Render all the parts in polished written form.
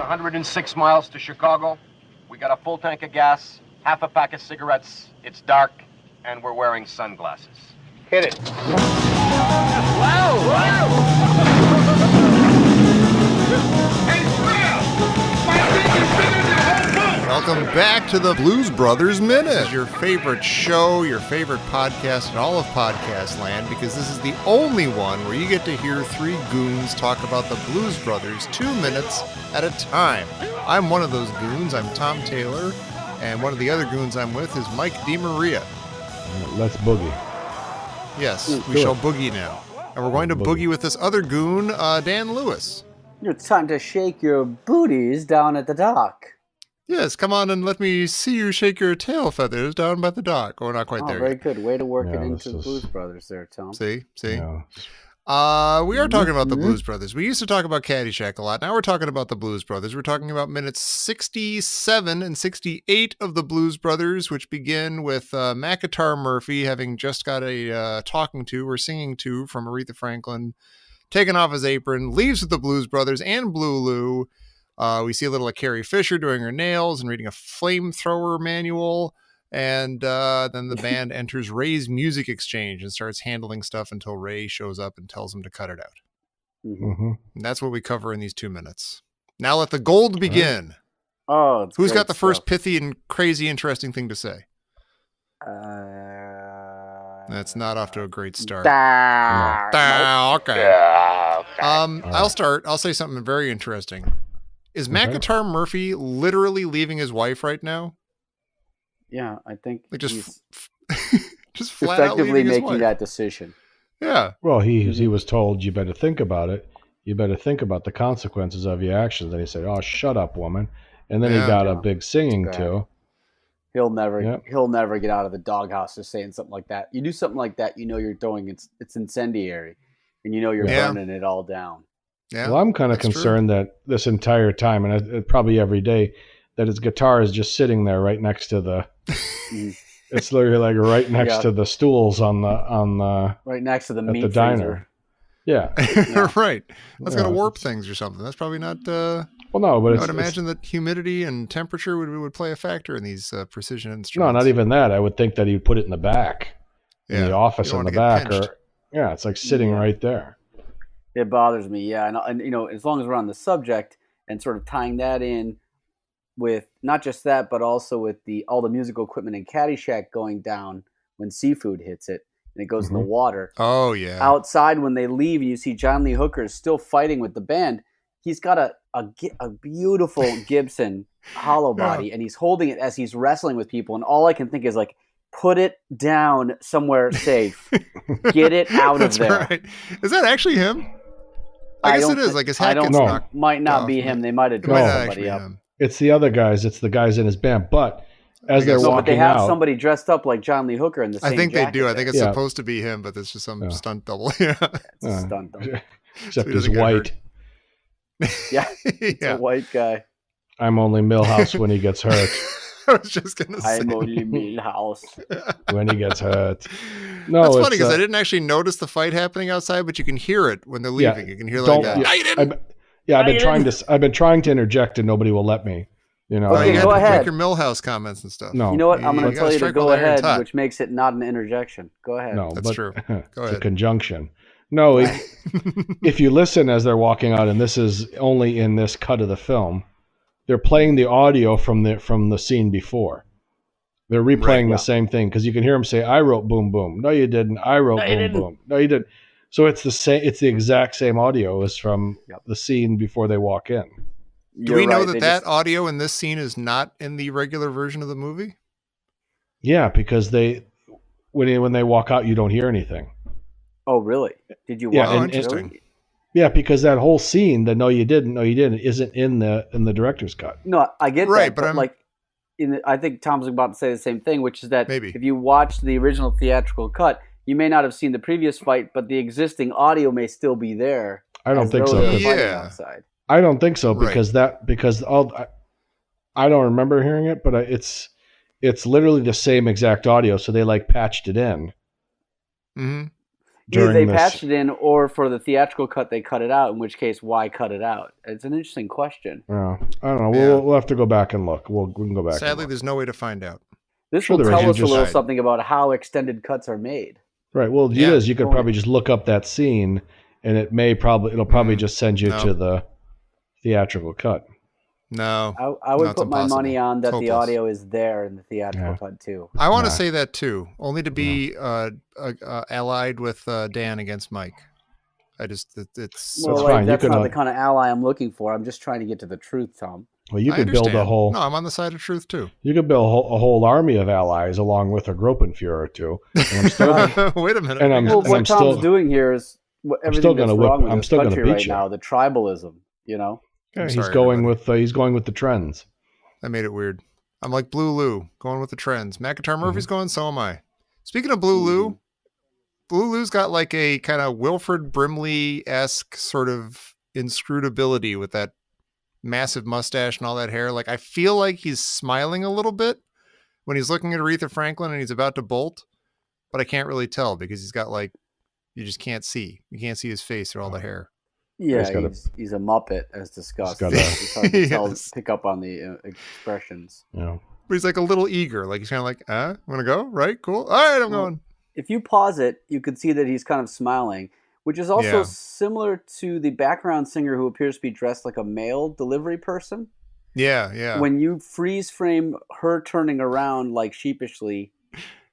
106 miles to Chicago. We got a full tank of gas, half a pack of cigarettes. It's dark, and we're wearing sunglasses. Hit it. Wow! Welcome back to the Blues Brothers Minute. This is your favorite show, your favorite podcast in all of podcast land, because this is the only one where you get to hear three goons talk about the Blues Brothers 2 minutes at a time. I'm one of those goons. I'm Tom Taylor, and one of the other goons I'm with is Mike DeMaria. Let's boogie. Yes, we shall boogie now. And we're going to boogie with this other goon, Dan Lewis. It's time to shake your booties down at the dock. Yes, come on and let me see you shake your tail feathers down by the dock. Oh, not quite there very yet. good. Way to work it into the Blues Brothers there, Tom. See? Yeah. We are talking about the Blues Brothers. We used to talk about Caddyshack a lot. Now we're talking about the Blues Brothers. We're talking about minutes 67 and 68 of the Blues Brothers, which begin with McIntyre Murphy having just got a talking to or singing to from Aretha Franklin, taking off his apron, leaves with the Blues Brothers and Blue Lou. We see a little of Carrie Fisher doing her nails and reading a flamethrower manual. And then the band enters Ray's Music Exchange and starts handling stuff until Ray shows up and tells them to cut it out. Mm-hmm. And that's what we cover in these 2 minutes. Now let the gold begin. Oh, who's got the first pithy and crazy interesting thing to say? That's not off to a great start. Okay. I'll start. I'll say something very interesting. Is McIntyre Murphy literally leaving his wife right now? Yeah, I think like just flat effectively making that decision. Yeah. Well, he was told, you better think about it. You better think about the consequences of your actions. And he said, "Oh, shut up, woman." And then he got a big singing too. He'll never get out of the doghouse just saying something like that. You do something like that, you know you're doing it's incendiary, and you know you're burning it all down. Yeah, well, I'm kind of concerned that this entire time, and probably every day, that his guitar is just sitting there right next to the. It's literally like right next to the stools on the right next to the meat the diner. Yeah, right. That's gonna warp things or something. That's probably not. Well, no, but I would imagine that humidity and temperature would play a factor in these precision instruments. No, not even that. I would think that he'd put it in the back, in the office in the back, it's like sitting right there. It bothers me, and as long as we're on the subject and sort of tying that in with not just that, but also with all the musical equipment in Caddyshack going down when seafood hits it and it goes in the water. Oh yeah. Outside when they leave, and you see John Lee Hooker is still fighting with the band. He's got a beautiful Gibson hollow body, and he's holding it as he's wrestling with people. And all I can think is like, put it down somewhere safe. Get it out of there. Right. Is that actually him? I guess it is. Like his hat gets knocked. Might not be him. They might have dressed somebody up. It's the other guys. It's the guys in his band. But as they're walking out, they have somebody dressed up like John Lee Hooker in the same. I think jacket they do. I think it's supposed to be him, but it's just some stunt double. Yeah, it's a stunt double. Except he's white. Yeah, it's a white guy. I'm only Millhouse when he gets hurt. I was just going to say. I'm only Millhouse. When he gets hurt. No, that's funny because I didn't actually notice the fight happening outside, but you can hear it when they're leaving. You can hear like that. I've been trying to interject and nobody will let me. Okay, you go ahead. Make your Millhouse comments and stuff. No, you know what? I'm going to tell you to go ahead, which makes it not an interjection. Go ahead. No, that's true. Go ahead. It's a conjunction. No, if you listen as they're walking out, and this is only in this cut of the film, they're playing the audio from the scene before. They're replaying the same thing because you can hear him say, "I wrote boom boom." No, you didn't. I wrote boom boom. No, you didn't. So it's the same. It's the exact same audio as from the scene before they walk in. Do we know that audio in this scene is not in the regular version of the movie? Yeah, because when they walk out, you don't hear anything. Oh, really? Did you watch? Yeah, interesting. Yeah, because that whole scene, the no you didn't, isn't in the director's cut. No, I get that, but like, I think Tom's about to say the same thing, which is that maybe if you watch the original theatrical cut, you may not have seen the previous fight, but the existing audio may still be there. I don't think so. Yeah. I don't think so because I don't remember hearing it, but it's literally the same exact audio, so they like patched it in. Mm-hmm. during they this. patched it in, or for the theatrical cut they cut it out. In which case, why cut it out? It's an interesting question. Yeah, I don't know. Yeah. We'll have to go back and look. We can go back. Sadly, and look. there's no way to find out. This Sure will there is. tell You us a just- little something about how extended cuts are made. Right. Well, Yeah. it is. You could probably just look up that scene, and it'll probably just send you No. to the theatrical cut. No. I would No, it's put my money impossible. on that It's the hopeless. audio is there in the theatrical Yeah. cut too. I want to Nah. say that too, only to be allied with Dan against Mike. It's Well, That's like, fine. You that's can, not the kind of ally I'm looking for. I'm just trying to get to the truth, Tom. Well, you I could build a understand. whole. No, I'm on the side of truth too. You could build a whole army of allies along with a Gropenfuhrer or two. And I'm still, Wait a minute. And I'm- Well, and what I'm Tom's still- doing here is everything still that's gonna whip- wrong with I'm this still gonna country beat right you. now, the tribalism, you know? yeah, I'm he's sorry, going everybody. he's going with the trends. That made it weird. I'm like Blue Lou, going with the trends. McIntyre Murphy's going, so am I. Speaking of Blue Lou, Blue Lou's got like a kind of Wilford Brimley-esque sort of inscrutability with that massive mustache and all that hair. Like, I feel like he's smiling a little bit when he's looking at Aretha Franklin and he's about to bolt, but I can't really tell because he's got like, you just can't see. You can't see his face through all the hair. Yeah, He's got he's a Muppet, as discussed. got a- It's hard to Yes. pick up on the expressions. You know. But he's like a little eager. Like, he's kind of like, want to go? Right? Cool. All right, I'm Well, going. If you pause it, you could see that he's kind of smiling, which is also Yeah. similar to the background singer who appears to be dressed like a mail delivery person. Yeah, yeah. When you freeze frame her turning around like sheepishly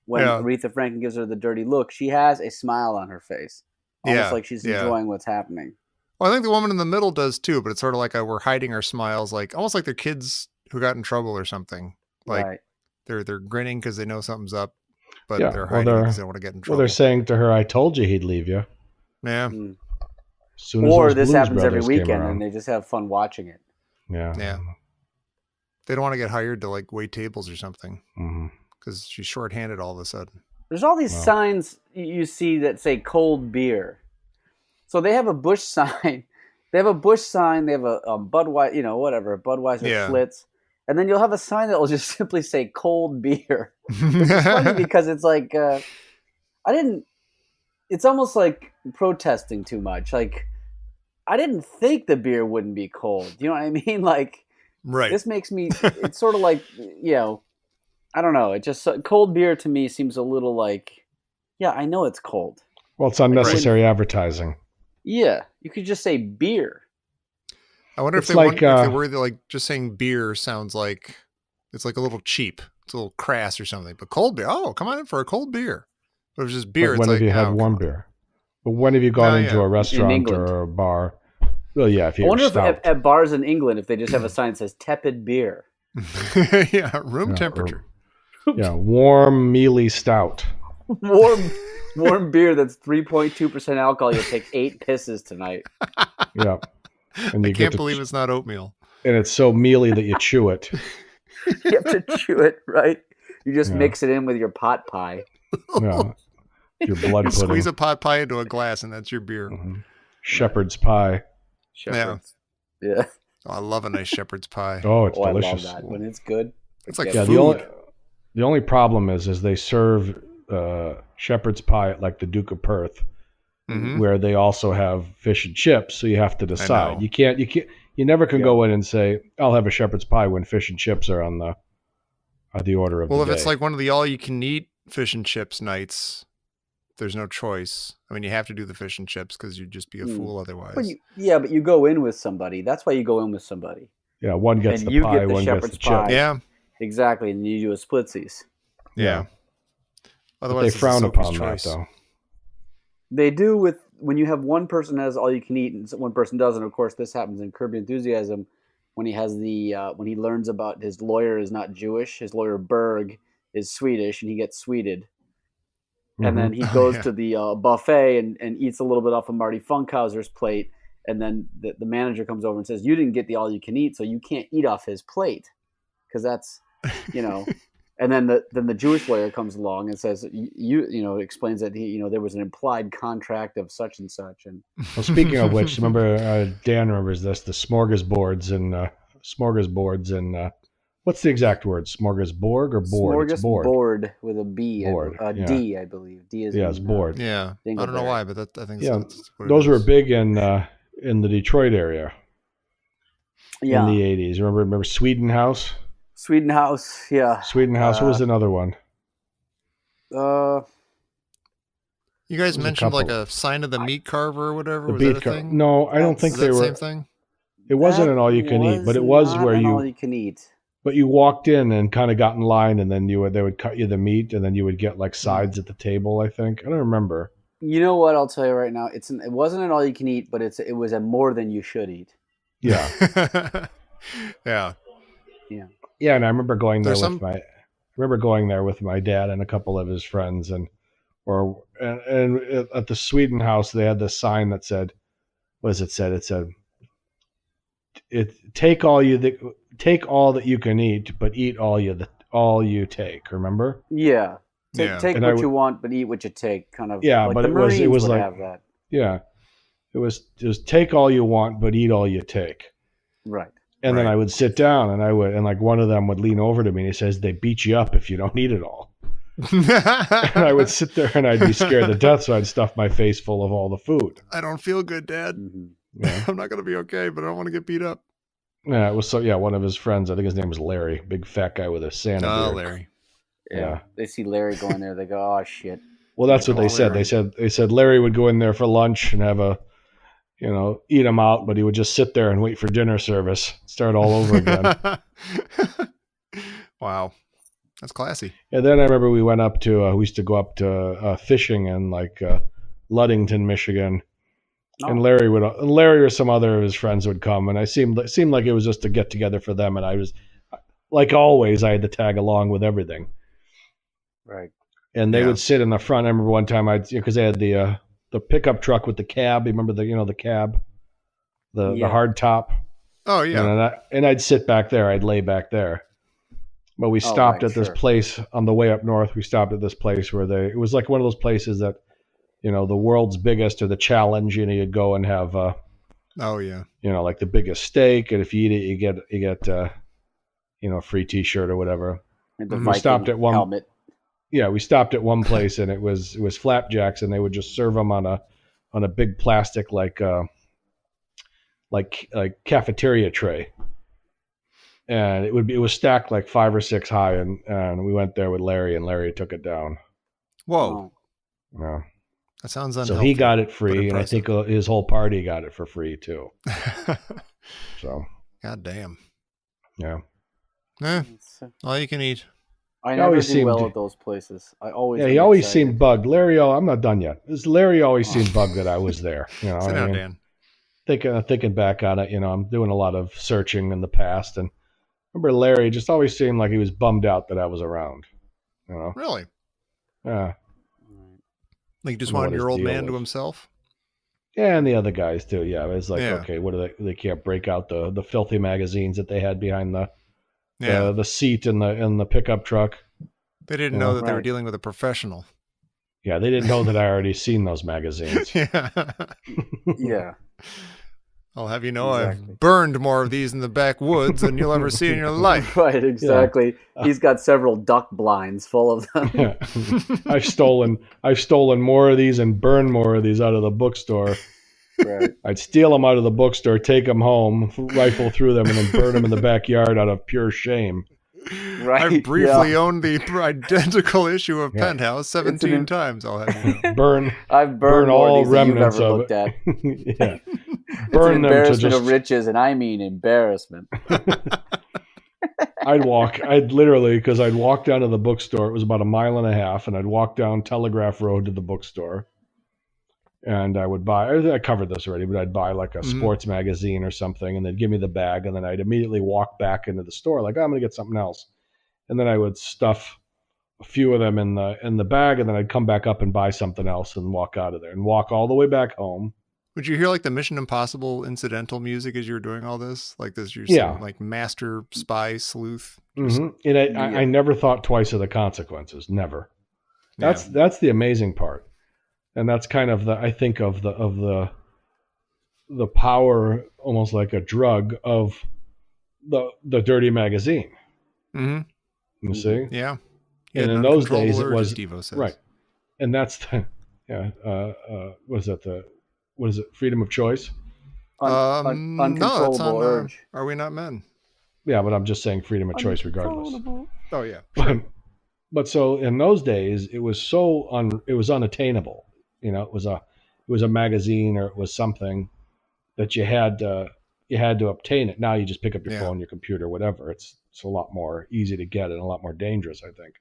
when Yeah. Aretha Franklin gives her the dirty look, she has a smile on her face. Almost Yeah, like she's yeah. enjoying what's happening. Well, I think the woman in the middle does too, but it's sort of like we're hiding our smiles, like almost like they're kids who got in trouble or something. Like Right. they're grinning because they know something's up, but Yeah, they're well, hiding because they don't want to get in Well, trouble. they're saying to her, "I told you he'd leave you." Yeah, Mm. As soon as Or those this Blues happens every Brothers came weekend around. and they just have fun watching it. Yeah. yeah. They don't want to get hired to like wait tables or something hmm because she's shorthanded all of a sudden. There's all these Wow. signs you see that say cold beer. So they have a Busch sign. They have a Busch sign. They have a Budweiser, whatever, Budweiser Yeah. Schlitz. And then you'll have a sign that will just simply say cold beer. It's funny because it's like, it's almost like protesting too much. Like, I didn't think the beer wouldn't be cold. You know what I mean? Like, Right. this makes me, it's sort of like, I don't know. It just, cold beer to me seems a little like, yeah, I know it's cold. Well, it's unnecessary advertising. Yeah, you could just say beer. I wonder if It's they like, if they were like just saying beer sounds like it's like a little cheap. It's a little crass or something. But cold beer, oh, come on in for a cold beer. But if it's just beer, Like, it's when like have you had oh, warm come on. beer? But when have you gone Oh, into yeah. a restaurant England. or a bar? Well, yeah, if I you're wonder if stout. at bars in England, if they just have a sign that says tepid beer. Yeah, room Yeah, temperature. Yeah, warm, mealy stout. Warm beer that's 3.2% alcohol. You'll take 8 pisses tonight. Yeah. And I you get can't to believe it's not oatmeal. and it's so mealy that you chew it. You have to chew it, right? You just Yeah. mix it in with your pot pie. Yeah. Your blood You pudding. squeeze a pot pie into a glass, and that's your beer. Mhm. Shepherd's pie. Shepherd's. Yeah. Oh, I love a nice shepherd's pie. Oh, it's Oh, delicious. I love that. When it's good. It's like forget Yeah, it. the only problem is they serve shepherd's pie at like the Duke of Perth, Mhm. where they also have fish and chips. So you have to decide. know. You never can Yeah. go in and say, "I'll have a shepherd's pie" when fish and chips are on the order of Well, the if day. it's like one of the all-you-can-eat fish and chips nights, there's no choice. I mean, you have to do the fish and chips because you'd just be a Mm. fool otherwise. But you go in with somebody. That's why you go in with somebody. yeah, one gets and the you pie, get the one gets the shepherd's chip. pie. yeah, Exactly. And you do a splitsies. yeah. But Otherwise, they it's a frown Sophie's upon choice. that, though. They do with when you have one person has all you can eat and one person doesn't. Of course, this happens in Curb Your Enthusiasm when he has when he learns about his lawyer is not Jewish. His lawyer Berg is Swedish, and he gets sweeted. And then he goes Yeah. to the buffet and eats a little bit off of Marty Funkhauser's plate. And then the manager comes over and says, "You didn't get the all you can eat, so you can't eat off his plate, because that's, And then the Jewish lawyer comes along and says, explains that there was an implied contract of such and such. And Well, speaking of which, remember Dan remembers this: the smorgasbords and What's the exact word? Smorgasbord or board? It's board. Smorgasbord with a B. Board, yeah. D, I believe. D is it's board. Yeah. I don't know why, but I think that's what those it is. were big in the Detroit area. Yeah. In the 80s. Remember Sweden House? Sweden House, yeah. Sweden House. What was another one? You guys mentioned like a Sign of the Meat Carver or whatever. Was that a thing? No, I don't think they were. Same thing? It wasn't an all-you-can-eat, but it was where you all-you-can-eat. But you walked in and kind of got in line, and then they would cut you the meat, and then you would get like sides at the table. I think I don't remember. You know what? I'll tell you right now. It wasn't an all-you-can-eat, but it was a more than you should eat. Yeah. Yeah. Yeah, and I remember going there with my dad and a couple of his friends, and at the Sweden House they had this sign that said, what does it said? It said, take all that you can eat, but eat all you take. Remember? Yeah. Take what you want, but eat what you take. Kind of. Yeah, like but it was like have that. Yeah, it was take all you want, but eat all you take. Right. And then I would sit down, and like one of them would lean over to me, and he says, "They beat you up if you don't eat it all." And I would sit there, and I'd be scared to death, so I'd stuff my face full of all the food. I don't feel good, Dad. Mm-hmm. Yeah. I'm not going to be okay, but I don't want to get beat up. Yeah, it was one of his friends, I think his name was Larry, big fat guy with a Santa beard. Oh, Larry. Yeah. They see Larry going there, they go, "Oh shit." Well, that's what they said. Larry. They said Larry would go in there for lunch and have eat him out, but he would just sit there and wait for dinner service, start all over again. Wow. That's classy. And then I remember we used to go up to fishing in like Ludington, Michigan. Oh. And Larry or some other of his friends would come, and it seemed like it was just a get together for them. And I was, like always, I had to tag along with everything. Right. And they would sit in the front. I remember one time because they had the pickup truck with the cab. You remember the cab, the hard top. Oh yeah. And I'd sit back there. I'd lay back there. But we stopped at this place on the way up north. We stopped at this place where it was like one of those places that, the world's biggest or the challenge. You'd go and have, like the biggest steak, and if you eat it, you get a free T-shirt or whatever. And we stopped at one helmet. Yeah, we stopped at one place, and it was flapjacks, and they would just serve them on a big plastic like cafeteria tray, and it was stacked like 5 or 6 high, and we went there with Larry, and Larry took it down. Whoa. Yeah. That sounds unhealthy. So he got it free, and I think his whole party got it for free too. So. God damn. Yeah. All you can eat. I never do well at those places. I always. Yeah, he always seemed bugged. Larry, I'm not done yet. Larry always seemed bugged that I was there. Sit down, Dan. Thinking back on it, I'm doing a lot of searching in the past, and I remember Larry just always seemed like he was bummed out that I was around. Really? Yeah. Like you just wanted your old man to himself? Yeah, and the other guys too. Yeah, it was like, okay, what do they can't break out the filthy magazines that they had behind the seat in the pickup truck. They didn't know that they were dealing with a professional. Yeah, they didn't know that I already seen those magazines. Yeah. Yeah. I'll have you know, I've burned more of these in the backwoods than you'll ever see in your life. Right, exactly. Yeah. He's got several duck blinds full of them. Yeah. I've stolen more of these and burned more of these out of the bookstore. Right. I'd steal them out of the bookstore, take them home, rifle through them, and then burn them in the backyard out of pure shame. Right. I've briefly owned the identical issue of Penthouse 17 times. I'll have you know. I've burned all more remnants than of you've ever it. looked at. Yeah. Burn them to just of riches, and I mean embarrassment. I'd literally, because I'd walk down to the bookstore. It was about 1.5 miles, and I'd walk down Telegraph Road to the bookstore. And I would buy, I covered this already, but I'd buy like a sports magazine or something, and they'd give me the bag, and then I'd immediately walk back into the store like, I'm going to get something else. And then I would stuff a few of them in the bag, and then I'd come back up and buy something else and walk out of there and walk all the way back home. Would you hear like the Mission Impossible incidental music as you were doing all this? Like this, you're saying, like master spy sleuth? Mm-hmm. And I never thought twice of the consequences. Never. That's the amazing part. And that's kind of I think of the power, almost like a drug, of the dirty magazine. Mm-hmm. You see? Yeah. And in those Uncontrollable days, it urges, was Devo says. right, and that's what is it? Freedom of choice. No, that's Uncontrollable on. urge. Are We Not Men? Yeah, but I'm just saying freedom of choice regardless. Uncontrollable. Oh yeah. But so in those days, it was it was unattainable. You know, it was a magazine or it was something that you had to obtain it. Now you just pick up your phone, your computer, whatever. It's a lot more easy to get and a lot more dangerous, I think.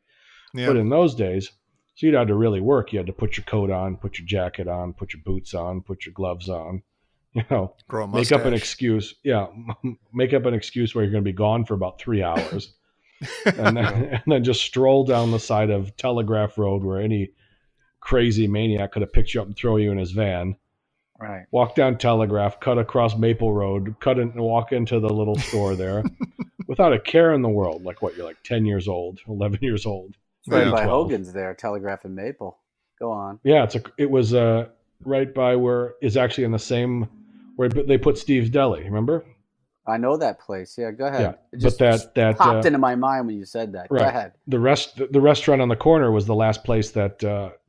Yeah. But in those days, so you'd have to really work. You had to put your coat on, put your jacket on, put your boots on, put your gloves on. You know, grow a make up an mustache. excuse. Yeah, make up an excuse where you're going to be gone for about 3 hours. and then just stroll down the side of Telegraph Road where any crazy maniac could have picked you up and throw you in his van. Right. Walk down Telegraph, cut across Maple Road, walk into the little store there without a care in the world. Like what? You're like 10 years old, 11 years old. It's right Yeah. by 12. Hogan's there, Telegraph and Maple. Go on. Yeah, it was right by where is actually in the same where they put Steve's Deli. Remember? I know that place. Yeah, go ahead. Yeah, It just but that popped into my mind when you said that. right. Go ahead. The restaurant on the corner was the last place that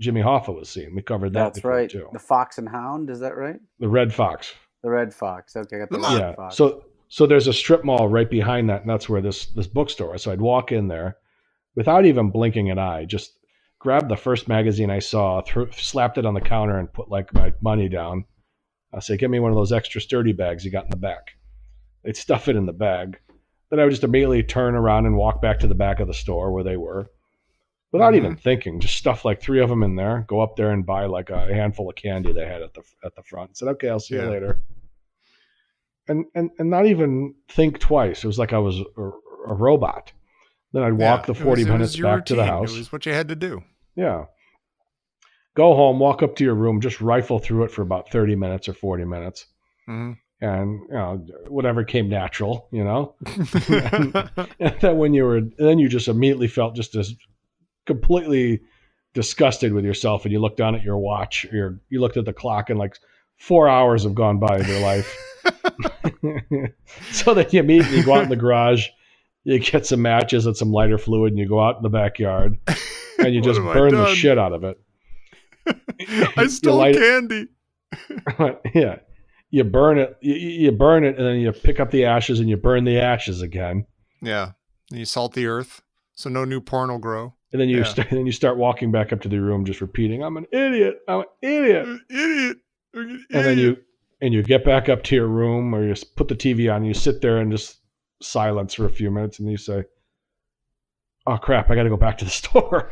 Jimmy Hoffa was seen. We covered that. That's before, right. too. The Fox and Hound, is that right? The Red Fox. The Red Fox. Okay, I got the Yeah. Red Fox. So there's a strip mall right behind that, and that's where this bookstore is. So I'd walk in there without even blinking an eye, just grab the first magazine I saw, slapped it on the counter, and put like my money down. I say, "Give me one of those extra sturdy bags you got in the back." They'd stuff it in the bag. Then I would just immediately turn around and walk back to the back of the store where they were, without even thinking. Just stuff like 3 of them in there. Go up there and buy like a handful of candy they had at the front. Said, "Okay, I'll see you later." And not even think twice. It was like I was a robot. Then I'd walk the 40 minutes back to the house. It was what you had to do. Yeah. Go home, walk up to your room, just rifle through it for about 30 minutes or 40 minutes. Mm-hmm. And whatever came natural, and then you just immediately felt just as completely disgusted with yourself, and you looked down at your watch, you looked at the clock, and like 4 hours have gone by of your life. So then you immediately go out in the garage, you get some matches and some lighter fluid, and you go out in the backyard, and you just burn the shit out of it. I stole candy. Yeah. You burn it, and then you pick up the ashes and you burn the ashes again. Yeah, and you salt the earth so no new porn will grow. And then you start walking back up to the room, just repeating, "I'm an idiot. I'm an idiot. Idiot." And then you get back up to your room, or you put the TV on, and you sit there and just silence for a few minutes, and you say, "Oh crap, I got to go back to the store."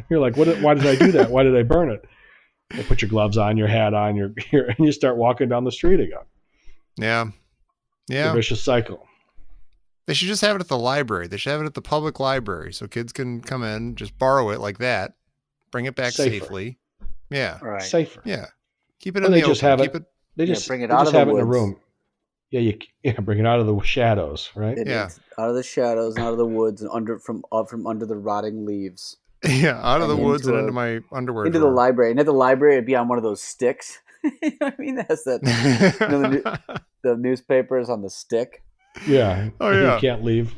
You're like, why did I do that? Why did I burn it? You put your gloves on, your hat on, and you start walking down the street again. Yeah. It's a vicious cycle. They should just have it at the library. They should have it at the public library so kids can come in, just borrow it like that, bring it back safely. Yeah. Right. Safer. Yeah. Keep it in the open. They just bring it they out just of the have it in woods. a room. Yeah, bring it out of the shadows, right? Out of the shadows, and out of the woods, and from under the rotting leaves. Yeah, out of the woods and into my underwear. Into drawer. the library. And at the library, it'd be on one of those sticks. You know what I mean? That's that. The newspapers on the stick. Yeah. Oh yeah. You can't leave.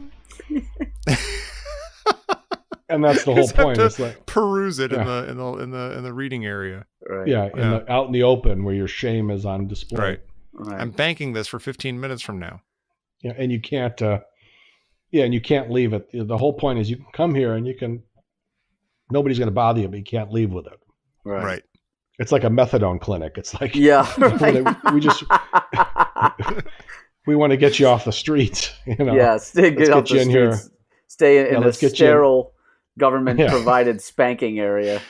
And that's the whole point. It's like peruse it in the reading area. Right. Yeah, out in the open where your shame is on display. Right. I'm banking this for 15 minutes from now. Yeah, and you can't. And you can't leave it. The whole point is you can come here and you can. Nobody's going to bother you, but you can't leave with it. Right. It's like a methadone clinic. It's like we want to get you off the streets. Yeah, get off the streets. Here. Stay in a sterile government-provided spanking area.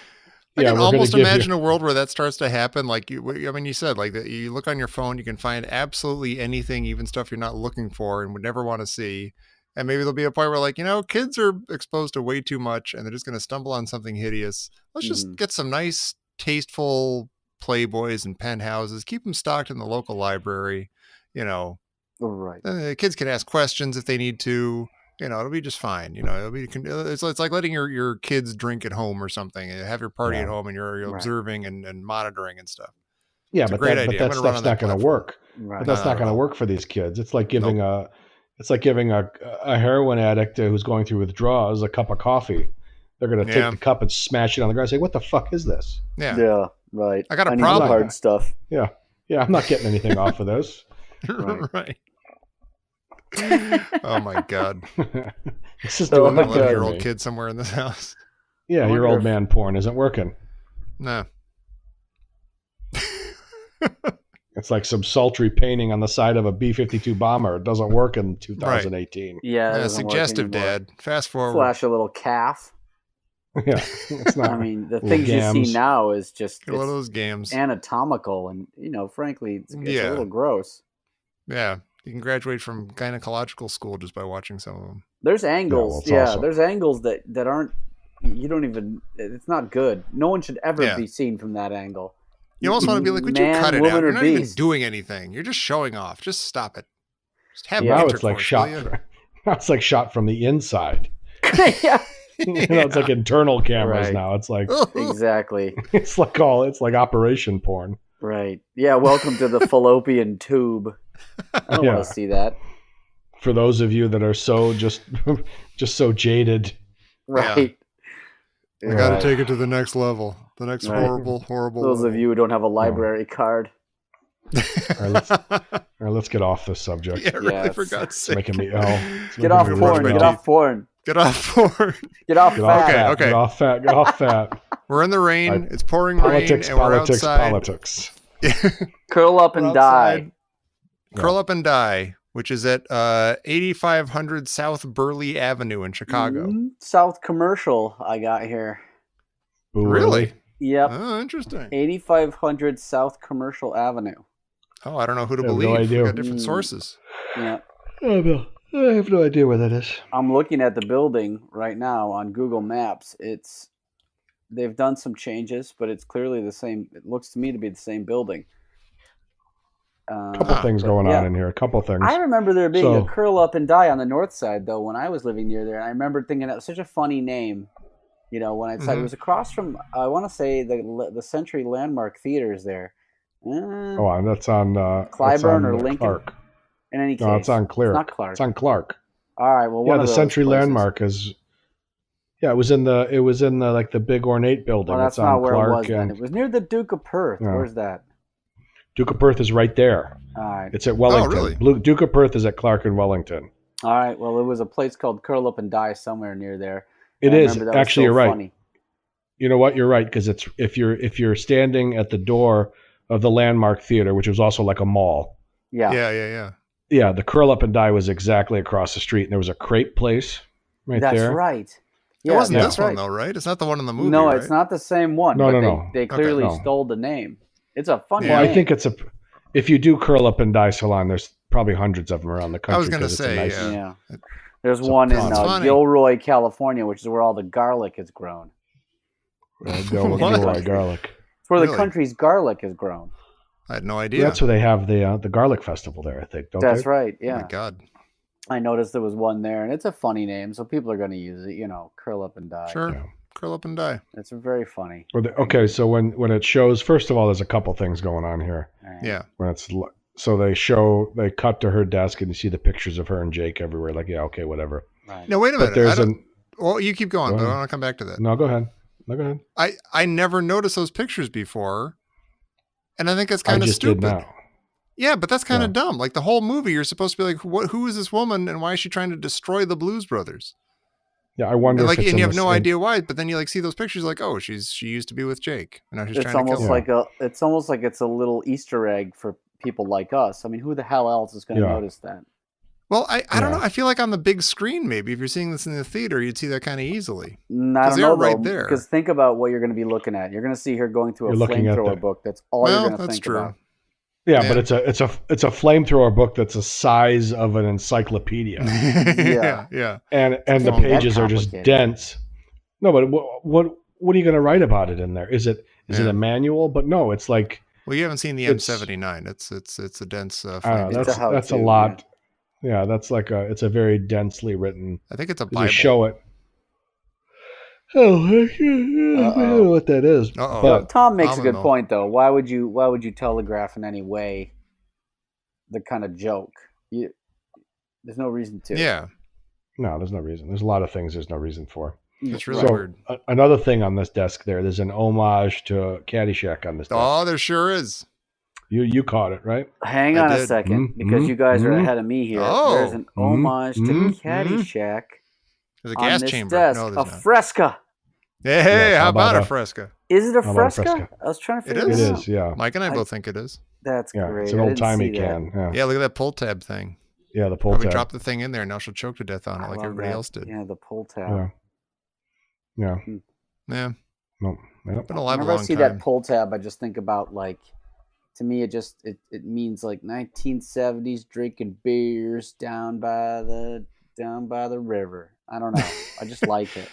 I can almost imagine a world where that starts to happen. Like you said, like you look on your phone, you can find absolutely anything, even stuff you're not looking for and would never want to see. And maybe there'll be a point where kids are exposed to way too much and they're just going to stumble on something hideous. Let's just get some nice, tasteful Playboys and Penthouses, keep them stocked in the local library, Right. The kids can ask questions if they need to. It'll be just fine. It's like letting your kids drink at home or something. Have your party at home and you're observing and monitoring and stuff. Yeah, but that stuff's not going to work. Right. But that's not going to work for these kids. It's like giving It's like giving a heroin addict who's going through withdrawals a cup of coffee. They're going to take the cup and smash it on the ground and say, what the fuck is this? Yeah, right. I got a need problem. the hard stuff. Yeah, I'm not getting anything off of this. Right. Oh my God. This is Oh, doing my nothing for 11-year-old me. kid somewhere in this house. Yeah, your old man porn isn't working. No. It's like some sultry painting on the side of a B-52 bomber. It doesn't work in 2018. Yeah, Yeah, suggestive, Dad. Fast forward. Flash a little calf. Yeah, it's not. I mean, the things you see now is just one of those games. Anatomical, and frankly, it's a little gross. Yeah, you can graduate from gynecological school just by watching some of them. There's angles. There's angles that aren't. You don't even. It's not good. No one should ever be seen from that angle. You almost want to be like, would you cut it out? You're not even doing anything. You're just showing off. Just stop it. Just have now it's like shot. Now it's like shot from the inside. Yeah. It's like internal cameras now. It's like exactly. It's like operation porn. Right. Yeah. Welcome to the fallopian tube. I don't want to see that. For those of you that are so just so jaded. Right. I got to take it to the next level. The next horrible. Those level. of you who don't have a library card. All right, let's get off this subject. Yeah, really, for God's sake. It's making me ill. Get off porn. Get off porn. Get off porn. Get off fat. Okay. Get off fat. Get off fat. We're in the rain. It's pouring politics, rain. And we're politics, outside. politics. Curl up and die. Curl up and die, which is at 8500 South Burley Avenue in Chicago. South Commercial, I got here. Ooh, really? Yep. Oh, interesting. 8500 South Commercial Avenue. Oh, I don't know who to I have believe. no idea. We got different sources. Yeah. I have no idea where that is. I'm looking at the building right now on Google Maps. They've done some changes, but it's clearly the same. It looks to me to be the same building. A couple things going on in here. A couple things. I remember there being a Curl Up and Die on the north side, though, when I was living near there. And I remember thinking that was such a funny name. When I said it was across from, I want to say the Century Landmark Theaters there. And that's on Clyburn or Lincoln. Clark. In any case, no, it's on Clark. It's not Clark. It's on Clark. All right. Well, one of the those Century places. Landmark is. Yeah, it was in the like the big ornate building. Well, that's it's on not where Clark it was. Then it was near the Duke of Perth. Yeah. Where's that? Duke of Perth is right there. All right. It's at Wellington. Oh, really? Duke of Perth is at Clark and Wellington. All right. Well, it was a place called Curl Up and Die somewhere near there. It is actually. You're right. Funny. You know what? You're right, because it's if you're standing at the door of the Landmark Theater, which was also like a mall. Yeah. Yeah, the Curl Up and Die was exactly across the street, and there was a crepe place right there. That's right. Yeah, it wasn't this right. one, though, right? It's not the one in the movie, No, right? it's not the same one. No. They clearly stole the name. It's a funny name. I think if you do Curl Up and Die salon, there's probably hundreds of them around the country. I was going to say, yeah. There's one in Gilroy, California, which is where all the garlic is grown. Gilroy garlic. It's where the country's garlic is grown. I had no idea. That's where they have the garlic festival there, I think. That's right. Yeah. Oh my God. I noticed there was one there, and it's a funny name, so people are going to use it. Curl Up and Die. Sure. Yeah. Curl up and die. It's very funny. Okay, so when it shows, first of all, there's a couple things going on here. Right. Yeah. So they cut to her desk, and you see the pictures of her and Jake everywhere. Like, yeah, okay, whatever. Right. No, wait a minute. Well, you keep going, but I want to come back to that. No, go ahead. I never noticed those pictures before, and I think that's kind of stupid. Did now. Yeah, but that's kind of dumb. Like the whole movie, you're supposed to be like, who is this woman, and why is she trying to destroy the Blues Brothers? Yeah, I wonder. And you have no idea why, but then you see those pictures, like, oh, she used to be with Jake, and now she's trying to kill him. It's almost like it's a little Easter egg for people like us. I mean, who the hell else is going to notice that? Well, I don't know. I feel like on the big screen, maybe if you're seeing this in the theater, you'd see that kind of easily. I don't know, right there. Because think about what you're going to be looking at. You're going to see her going through a flamethrower book. That's all you're going to think about. Yeah, but it's a flamethrower book that's the size of an encyclopedia. Yeah. And the pages are just dense. No, but what are you going to write about it in there? Is it a manual? But no, it's like. Well, you haven't seen the M79. It's a dense. That's a lot. Yeah, that's it's a very densely written. I think it's a Bible. Just show it. Oh, I don't know what that is. But Tom makes a good point, though. Why would you telegraph in any way the kind of joke? There's no reason to. Yeah, No, there's no reason. There's a lot of things there's no reason for. it's really weird. Another thing on this desk there's an homage to Caddyshack on this desk. Oh, there sure is. You caught it, right? Hang I on a did. second, because you guys are ahead of me here. Oh. There's an homage to Caddyshack There's a on gas this chamber. desk. No, A there's not. fresca. Hey, Yes, how how about about a a- fresca? Is it a How about a fresca? fresca? I was trying to It figure It it out. is, yeah. Mike and I both think it is. That's Yeah, great. it's an I old didn't timey see that. can. Yeah. Yeah, look at that pull tab thing. Yeah, the pull Probably tab. dropped the thing in there, and now she'll choke to death on it I like love everybody that. else did. Yeah, the pull tab. Yeah. Yeah. Yeah, No. Yep. been alive a Whenever I long see time. that pull tab, I just think about like, to me, it means like 1970s drinking beers down by the river. I don't know. I just like it.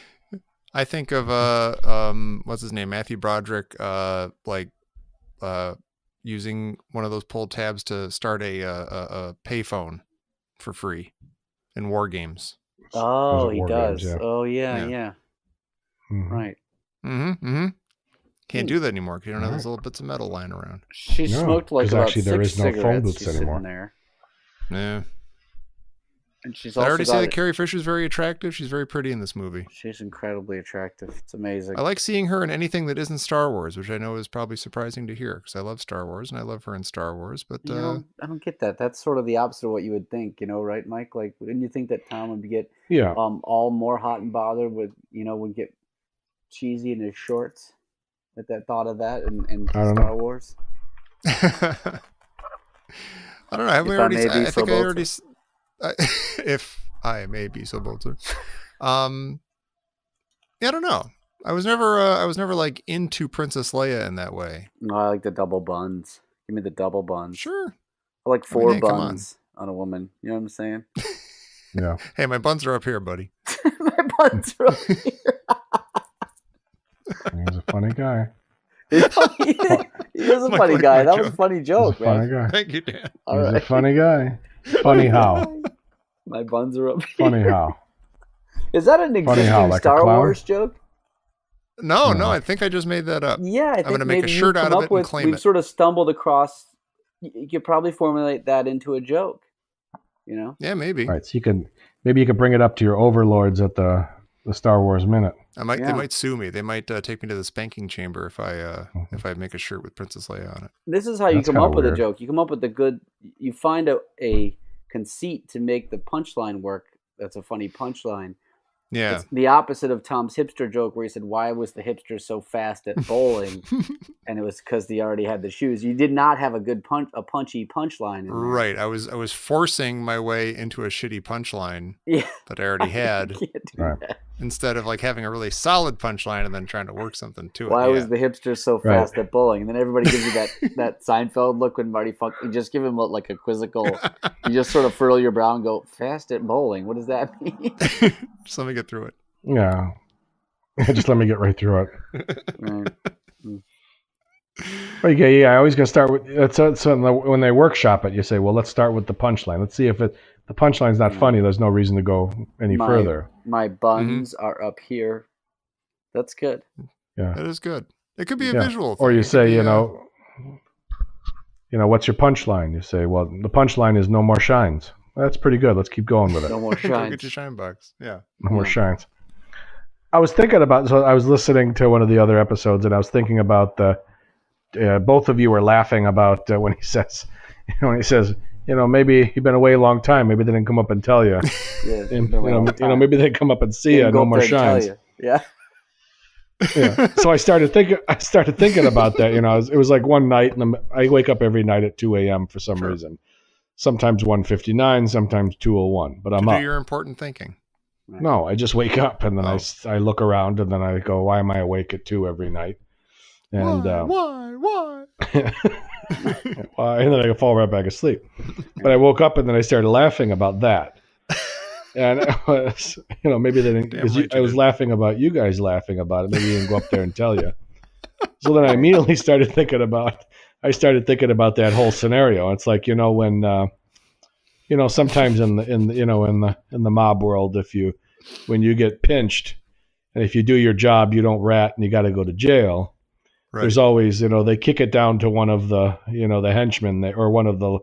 I think of what's his name, Matthew Broderick, using one of those pull tabs to start a payphone for free in war games. Oh, at he war does. games, yeah. Oh, yeah. Mhm. Right. Can't do that anymore because you don't have those little bits of metal lying around. She No, smoked like 'cause about actually there 6 is no phone cigarettes booths just anymore. sitting there. Yeah. And she's Did I also already say got that Carrie Fisher's very attractive? She's very pretty in this movie. She's incredibly attractive. It's amazing. I like seeing her in anything that isn't Star Wars, which I know is probably surprising to hear because I love Star Wars and I love her in Star Wars. But I don't get that. That's sort of the opposite of what you would think, right, Mike? Like, wouldn't you think that Tom would get Yeah. all more hot and bothered with, would get cheesy in his shorts at that thought of that and I don't Star know. Wars? I don't know. Haven't we If I already? may be I so think I bold, already. If I may be so bold, sir. Yeah, I don't know. I was never like into Princess Leia in that way. No, I like the double buns. Give me the double buns. Sure. I like 4 hey, come on. buns on a woman. You know what I'm saying? Yeah. Hey, my buns are up here, buddy. My buns are up here. He's a funny guy. He is a Mike, funny like guy. my That was a joke. funny He's a joke, funny man. guy. Thank you, Dan. All He's a right. funny guy. Funny how? My buns are up here. Funny how? Is that an existing how, like a Star clown? Wars joke? No, I think I just made that up. Yeah, I think gonna make a maybe shirt you've out come of up it and with- claim we've it. sort of stumbled across. You could probably formulate that into a joke. Yeah, maybe. Right. So maybe you could bring it up to your overlords at the Star Wars Minute. They Yeah. might sue me. They might take me to the spanking chamber if I make a shirt with Princess Leia on it. This is how you That's come kinda up with a weird. joke. You come up with you find a conceit to make the punchline work. That's a funny punchline. Yeah. It's the opposite of Tom's hipster joke where he said, "Why was the hipster so fast at bowling?" And it was because he already had the shoes. You did not have a good punchy punchline in there. Right. I was forcing my way into a shitty punchline Yeah. that I already had Can't do Right. that. instead of like having a really solid punchline and then trying to work something to it. Why Yeah. was the hipster so Right. fast at bowling? And then everybody gives you that Seinfeld look when Marty you just give him like a quizzical. You just sort of furl your brow and go, "Fast at bowling? What does that mean?" Just let me get through it. Yeah. Just let me get right through it. Right. Okay, yeah, I always gonna start with when they workshop it, you say, well, let's start with the punchline. Let's see if the punchline's not funny. There's no reason to go any further. My buns are up here. That's good. Yeah, That is good. It could be a yeah. visual thing. Or you It could say, be, what's your punchline? You say, well, the punchline is no more shines. That's pretty good. Let's keep going with it. No more go shines. get your shine box. Yeah. No more shines. I was thinking about. So I was listening to one of the other episodes, and I was thinking about both of you were laughing about when he says, maybe you've been away a long time. Maybe they didn't come up and tell you. Yeah, And, maybe they come up and see you. Didn't go No up more there and tell shines. you. Yeah. Yeah. So I started thinking about that. It was like one night, and I wake up every night at 2 a.m. for some reason. Sometimes 1:59, sometimes 2:01. But I'm To up. do your important thinking. No, I just wake up and then I look around and then I go, why am I awake at 2 every night? And Why? and then I fall right back asleep. But I woke up and then I started laughing about that. And it was, maybe they didn't, Damn because right I you was did. laughing about you guys laughing about it. Maybe you didn't go up there and tell you. So then I immediately started thinking about that whole scenario. It's like, when, sometimes in the mob world, when you get pinched and if you do your job, you don't rat and you got to go to jail. Right. There's always, they kick it down to one of the, the henchmen or one of the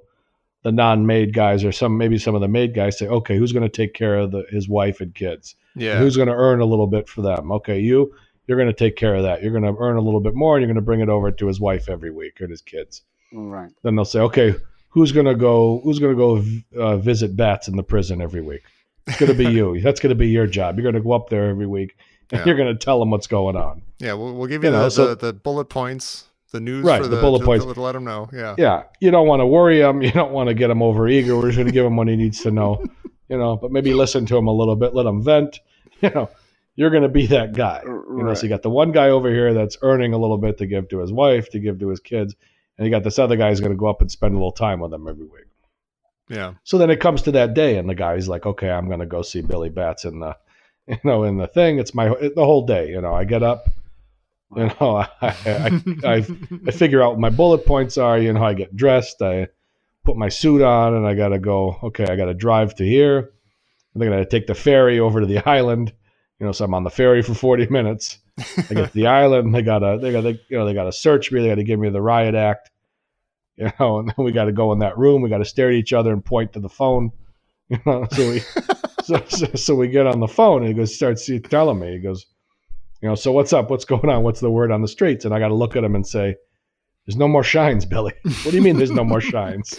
non-maid guys or maybe some of the maid guys say, okay, who's going to take care of his wife and kids? Yeah. And who's going to earn a little bit for them? Okay, you're going to take care of that. You're going to earn a little bit more, and you're going to bring it over to his wife every week and his kids. Right. Then they'll say, okay, who's going to go visit bats in the prison every week? It's going to be you. That's going to be your job. You're going to go up there every week, and you're going to tell them what's going on. Yeah, we'll give you the bullet points. The news right, for the bullet points. To let him know. Yeah. Yeah. You don't want to worry him. You don't want to get him over eager. We're just going to give him what he needs to know, but maybe listen to him a little bit, let him vent. You're going to be that guy. So you got the one guy over here that's earning a little bit to give to his wife, to give to his kids. And you got this other guy who's going to go up and spend a little time with them every week. Yeah. So then it comes to that day and the guy's like, okay, I'm going to go see Billy Bats in the thing. It's the whole day. I get up. I figure out what my bullet points are. I get dressed. I put my suit on, and I gotta go. Okay, I gotta drive to here. And they're gonna take the ferry over to the island. So I'm on the ferry for 40 minutes. I get to the island. They gotta search me. They gotta give me the riot act. And then we gotta go in that room. We gotta stare at each other and point to the phone. So we get on the phone, and he starts telling me. He goes, so what's up? What's going on? What's the word on the streets? And I got to look at him and say, there's no more shines, Billy. What do you mean there's no more shines?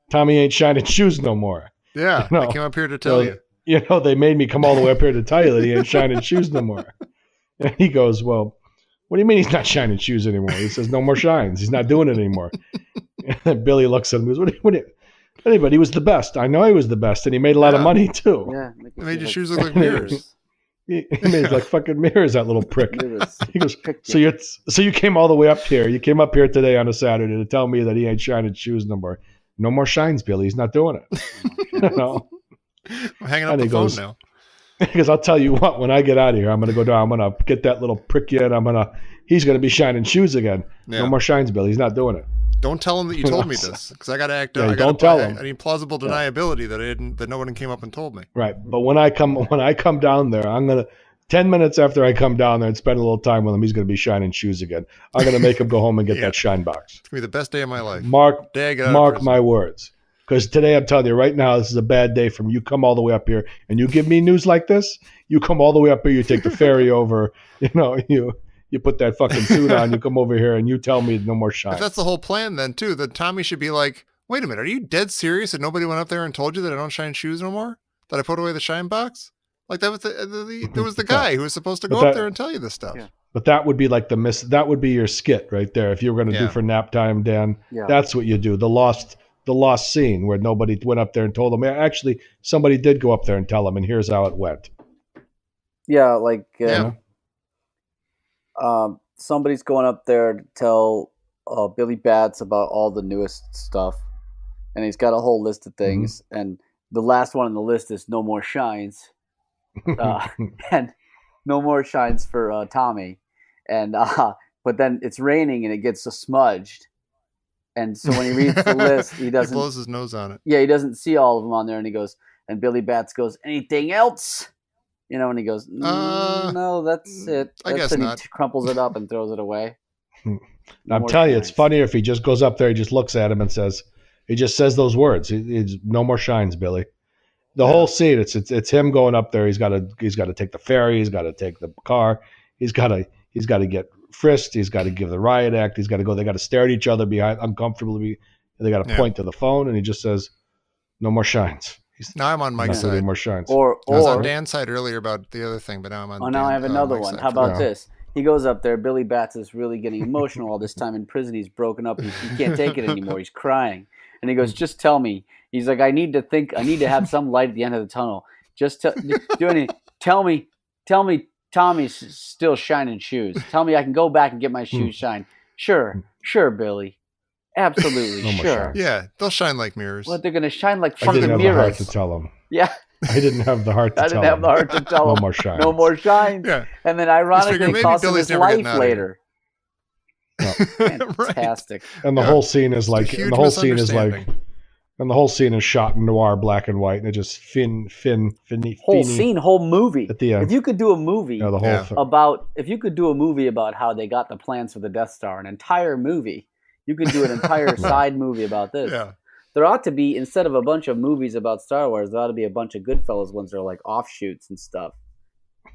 Tommy ain't shining shoes no more. Yeah, I came up here to tell you. They made me come all the way up here to tell you that he ain't shining shoes no more. And he goes, well, what do you mean he's not shining shoes anymore? He says, no more shines. He's not doing it anymore. And then Billy looks at him and goes, what do you, but he was the best. I know he was the best, and he made a lot of money too. Yeah, he made your shoes look like mirrors. He made like fucking mirrors, that little prick. He goes, so you came all the way up here. You came up here today on a Saturday to tell me that he ain't shining shoes no more. No more shines, Billy. He's not doing it. I'm hanging up the phone now. Because I'll tell you what, when I get out of here, I'm going to go down. I'm going to get that little prick in. He's going to be shining shoes again. Yeah. No more shines, Billy. He's not doing it. Don't tell him that you told me this, because I got to act. Yeah, don't tell him. I need plausible deniability that no one came up and told me. Right, but when I come down there, I'm gonna 10 minutes after I come down there and spend a little time with him, he's gonna be shining shoes again. I'm gonna make him go home and get that shine box. It's gonna be the best day of my life. Mark my words, because today I'm telling you right now, this is a bad day for me. You come all the way up here and you give me news like this. You come all the way up here. You take the ferry over. You put that fucking suit on, you come over here, and you tell me no more shine. If that's the whole plan, then, too, then Tommy should be like, wait a minute, are you dead serious that nobody went up there and told you that I don't shine shoes no more? That I put away the shine box? Like, that was there was the guy who was supposed to go up there and tell you this stuff. Yeah. But that would be like that would be your skit right there. If you were going to do for nap time, Dan, that's what you do. The lost scene where nobody went up there and told them. Actually, somebody did go up there and tell them, and here's how it went. Yeah, somebody's going up there to tell Billy Bats about all the newest stuff, and he's got a whole list of things, and the last one on the list is no more shines, and no more shines for Tommy, and but then it's raining and it gets so smudged, and so when he reads the list, he doesn't. He blows his nose on it. Yeah, he doesn't see all of them on there, and he goes, and Billy Bats goes, anything else? And he goes, no, that's it. I guess not. He crumples it up and throws it away. I'm telling you, it's funnier if he just goes up there, he just looks at him and he just says those words. He's no more shines, Billy. The whole scene, it's him going up there. He's got to take the ferry. He's got to take the car. He's got to get frisked. He's got to give the riot act. He's got to go. They got to stare at each other uncomfortably. They got to point to the phone, and he just says, no more shines. Now I'm on Mike's side. More shines. Or I was on Dan's side earlier about the other thing, but now I'm on. Now I have another one. How about this? He goes up there. Billy Bats is really getting emotional all this time in prison. He's broken up. He can't take it anymore. He's crying, and he goes, "Just tell me." He's like, "I need to have some light at the end of the tunnel. Just tell me, Tommy's still shining shoes. Tell me I can go back and get my shoes shine. Sure, Billy." Absolutely, sure. Yeah, they'll shine like mirrors. What, they're going to shine like fucking mirrors? I didn't have the heart to tell him. Yeah. I didn't have the heart to tell him. I didn't have the heart to tell him. No more shines. No more shines. Yeah. And then ironically, it cost him his life later. No. Fantastic. And the whole scene is like, and the whole scene is shot in noir, black and white, and it just whole movie. At the end. If you could do a movie if you could do a movie about how they got the plans for the Death Star, an entire movie. You could do an entire side movie about this. Yeah. there ought to be, instead of a bunch of movies about Star Wars, there ought to be a bunch of Goodfellas ones that are like offshoots and stuff.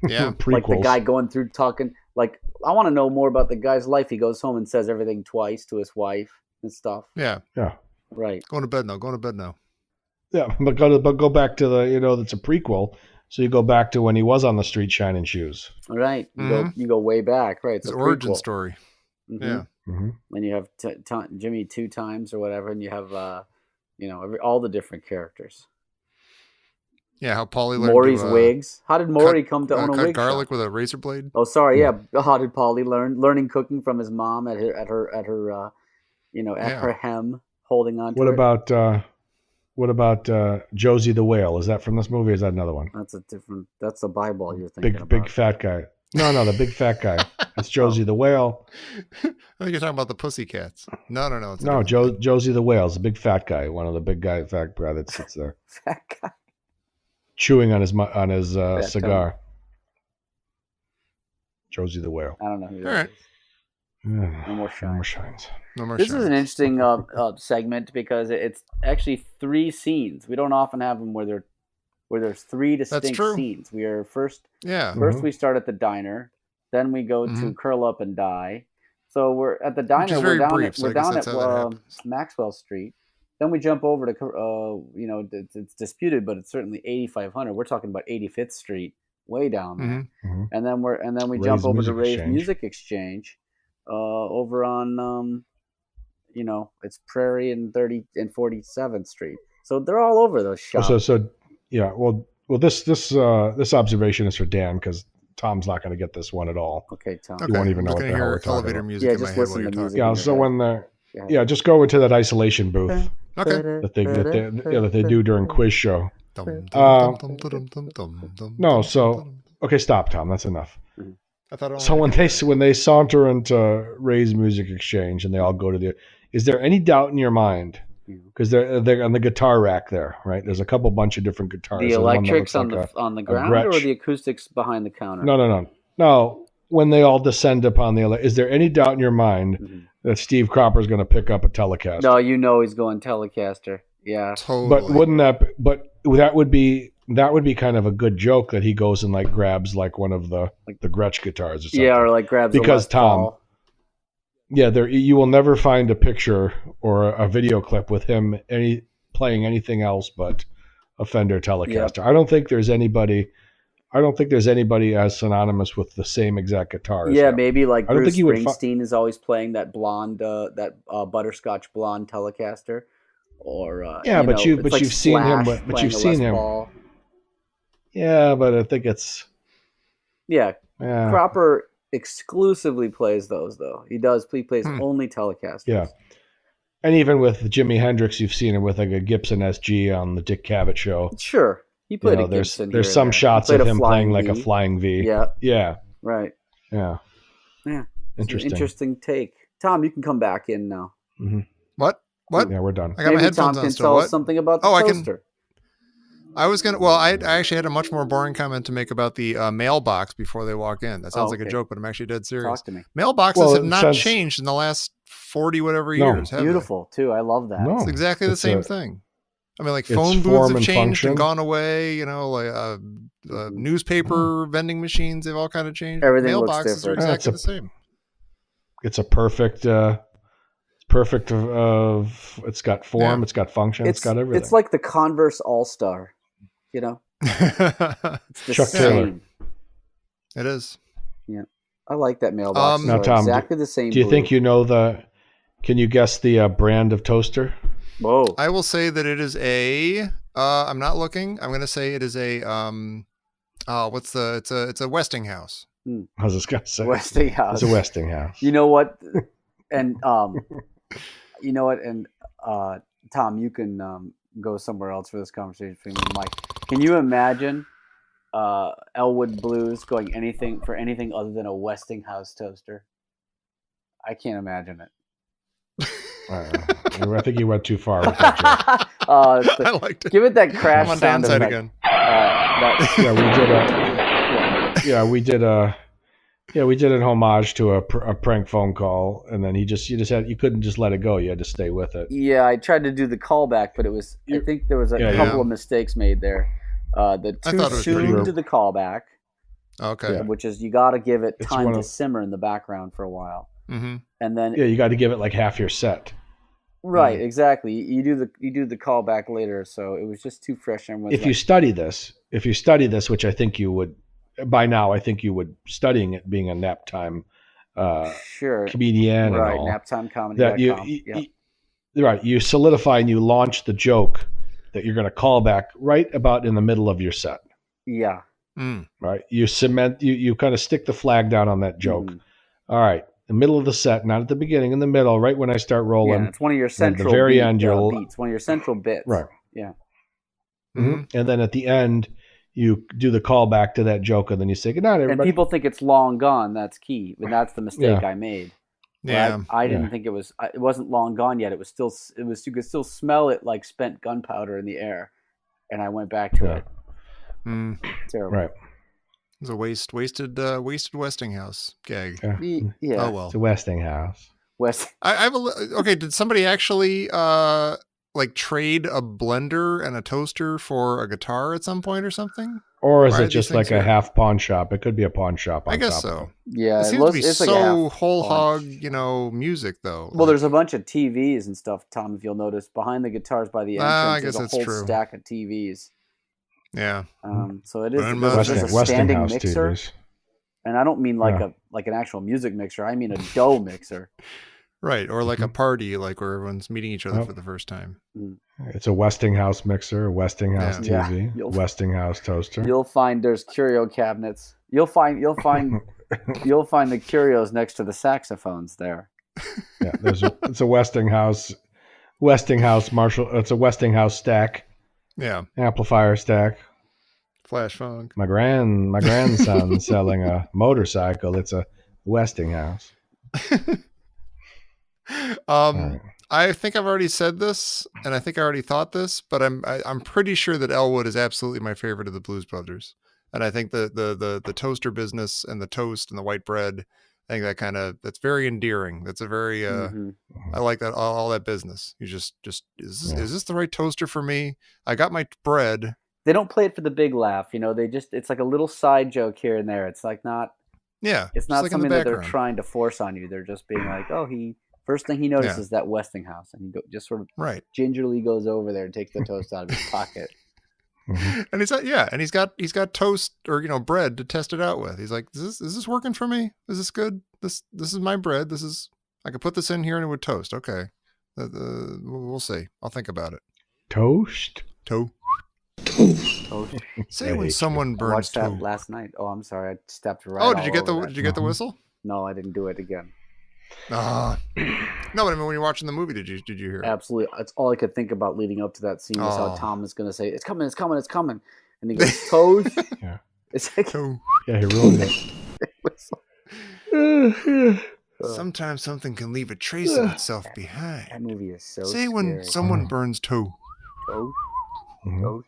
Yeah. Prequels. Like the guy going through talking. Like, I want to know more about the guy's life. He goes home and says everything twice to his wife and stuff. Yeah. Yeah. Right. Going to bed now. Yeah, but go back to the that's a prequel. So you go back to when he was on the street shining shoes. Right. You go way back. Right. It's His a origin prequel. story. Mhm. Yeah. Mm-hmm. And you have Jimmy 2 times or whatever, and you have all the different characters. Yeah, how Paulie learned Maury's to, wigs. How did Maury come to own a cut wig garlic shop? with a razor blade? Oh, sorry. Yeah. How did Paulie learning cooking from his mom at her hem, holding on to it? What about Josie the Whale? Is that from this movie or is that another one? That's a Bible you're thinking about. Big fat guy. No, the big fat guy. It's Josie the Whale. I think you're talking about the Pussycats. No. It's No, Josie the Whale's the big fat guy. One of the big fat guy that sits there Fat guy. chewing on his cigar. Tony. Josie the Whale. I don't know who All that right. is. No No more shine. shines. No more This shine. is an interesting segment because it's actually 3 scenes. We don't often have them where there's 3 distinct true. scenes. We are first Yeah. Mhm. we start at the diner, then we go to Mhm. curl up and die. So we're at the diner. is very We're down brief, at, so we're I guess down that's at how that happens. Maxwell Street. Then we jump over to it's disputed, but it's certainly 8500. We're talking about 85th Street, way down there. Mhm. Mm-hmm. And then we Ray's jump over to Music Ray's Exchange. Music Exchange, over on it's Prairie and 30 and 47th Street. So they're all over those shops. So yeah. Well, this observation is for Dan because Tom's not going to get this one at all. Okay, Tom. Okay. won't even I'm know just what gonna the hell hear we're talking elevator about. music Yeah, in my just head listen while you're to talking. music. Yeah. in So your when head. just go into that isolation booth that they do during quiz show. No, so okay, stop, Tom. That's enough. I thought So when they saunter into Ray's Music Exchange and they all go to is there any doubt in your mind? Because they're on the guitar rack there, right? There's a couple bunch of different guitars. The There's one that electrics looks on like the ground or Gretsch. the acoustics behind the counter? No. When they all descend upon is there any doubt in your mind Mhm. that Steve Cropper's going to pick up a Telecaster? No, he's going Telecaster. Yeah. Totally. But wouldn't that would be kind of a good joke that he goes and like grabs like one of the Gretsch guitars or something. Yeah, or like grabs Because a Les Tom- Paul. Yeah, you will never find a picture or a video clip with him playing anything else but a Fender Telecaster. Yep. I don't think there's anybody as synonymous with the same exact guitar as Yeah, him. maybe like I don't Bruce think you would Springsteen is always playing that blonde, butterscotch blonde Telecaster, or but you've seen him. Slash But playing you've a seen Les him. Paul. Yeah, but I think it's Yeah, yeah. Cropper exclusively plays those though. He plays only Telecasters. Yeah. And even with Jimi Hendrix, you've seen him with like a Gibson SG on the Dick Cavett show. Sure. He played a there's Gibson. there's here some and there. shots He played of a him Flying playing like a V. flying V. Yeah. Yeah. Right. Yeah. Yeah. It's an Interesting. interesting take. Tom, you can come back in now. Mhm. What? Yeah, we're done. I got my Maybe headphones Tom on can still. tell What? us something about the Oh, I can- toaster. I was gonna. Well, I actually had a much more boring comment to make about the mailbox before they walk in. That sounds like a okay. joke, but I'm actually dead serious. Talk to me. Mailboxes Well, have not since- changed in the last 40 whatever No. years. Have they? Beautiful too. I love that. No. It's exactly the It's same a- thing. I mean, like it's phone booths form have and changed function. and gone away. Like newspaper vending machines, they've all kind of changed. Everything looks Mailboxes are different. exactly That's the same. It's a perfect of it's got form, Yeah. it's got function, it's got everything. It's like the Converse All Star. You know, it's the Chuck same. It is. I like that mailbox. Now, So Tom, exactly the same. Do you blue. think can you guess the brand of toaster? Whoa. I will say that it is a. I'm not looking. I'm going to say it is a. It's a Westinghouse. I was just gonna say Westinghouse. It's a Westinghouse. You know what? And Tom, you can go somewhere else for this conversation between me and Mike. Can you imagine Elwood Blues going anything other than a Westinghouse toaster? I can't imagine it. I think you went too far with that joke. I liked it. Give it that crash I'm on sound Dan's side effect. again. Yeah, we did a Yeah, we did an homage to a prank phone call, and then you couldn't just let it go. You had to stay with it. Yeah, I tried to do the callback, but I think there was a couple of mistakes made there. The I too thought it was pretty soon good. to the callback, Okay. which is you got to give it It's time one to of- simmer in the background for a while, Mm-hmm. and then Yeah, you got to give it like half your set. right, exactly. You do the callback later, so it was just too fresh. If you study this, which I think you would by now, I think you would studying it being a nap time sure, comedian right, and all naptimecomedy.com. Right, you solidify and you launch the joke that you're going to call back right about in the middle of your set. Yeah. Right, you cement you kind of stick the flag down on that joke. Mm-hmm. All right, the middle of the set, not at the beginning, in the middle, right when I start rolling. Yeah, it's one of your central at the very end, beats, one of your central bits. Right. Yeah. Mm-hmm. And then at the end, you do the callback to that joke, and then you say good night, everybody. And people think it's long gone. That's key, and that's the mistake I made. Yeah, I didn't think it was. It wasn't long gone yet. It was still. It was. You could still smell it like spent gunpowder in the air, and I went back to it. Terrible. Right. It's a wasted Westinghouse gag. Yeah. Oh well. It's a Westinghouse. I have okay. Did somebody actually like trade a blender and a toaster for a guitar at some point or something? Or is it just like a half pawn shop? It could be a pawn shop. I guess so. Yeah, it seems to be it's so like whole hog, music though. Well, there's a bunch of TVs and stuff, Tom. If you'll notice, behind the guitars by the entrance, I guess there's a whole stack of TVs. Yeah. So it is. There's a standing mixer, TVs. And I don't mean like an actual music mixer. I mean a dough mixer. Right, or like a party, like where everyone's meeting each other for the first time. It's a Westinghouse mixer, a Westinghouse TV, Westinghouse toaster. You'll find there's curio cabinets. You'll find the curios next to the saxophones there. Yeah, it's a Westinghouse Marshall. It's a Westinghouse stack. Yeah, amplifier stack. Flash funk. My grandson's selling a motorcycle. It's a Westinghouse. Right. I think I've already said this, and I think I already thought this, but I'm pretty sure that Elwood is absolutely my favorite of the Blues Brothers, and I think the toaster business and the toast and the white bread, I think that's very endearing. That's a very I like that all that business. You just is this the right toaster for me? I got my bread. They don't play it for the big laugh, it's like a little side joke here and there. It's like not. Yeah, it's not like something that they're trying to force on you. They're just being like, first thing he notices is that Westinghouse, and he just sort of gingerly goes over there and takes the toast out of his pocket. And he's got toast or bread to test it out with. He's like, is this working for me? Is this good? This is my bread. I could put this in here and it would toast. Okay, we'll see. I'll think about it. Toast. Say when someone burns. I watched that toast. last night. Oh, I'm sorry, I stepped right. Oh, did you get the whistle? No, I didn't do it again. No, but I mean, when you're watching the movie, did you hear it? Absolutely. That's all I could think about leading up to that scene was how Tom is going to say, "It's coming, it's coming, it's coming," and he goes, "Toast." Yeah. It's like, yeah, he ruined it. Sometimes something can leave a trace of itself behind. That movie is so. Say when someone burns toast. Toast. Toast.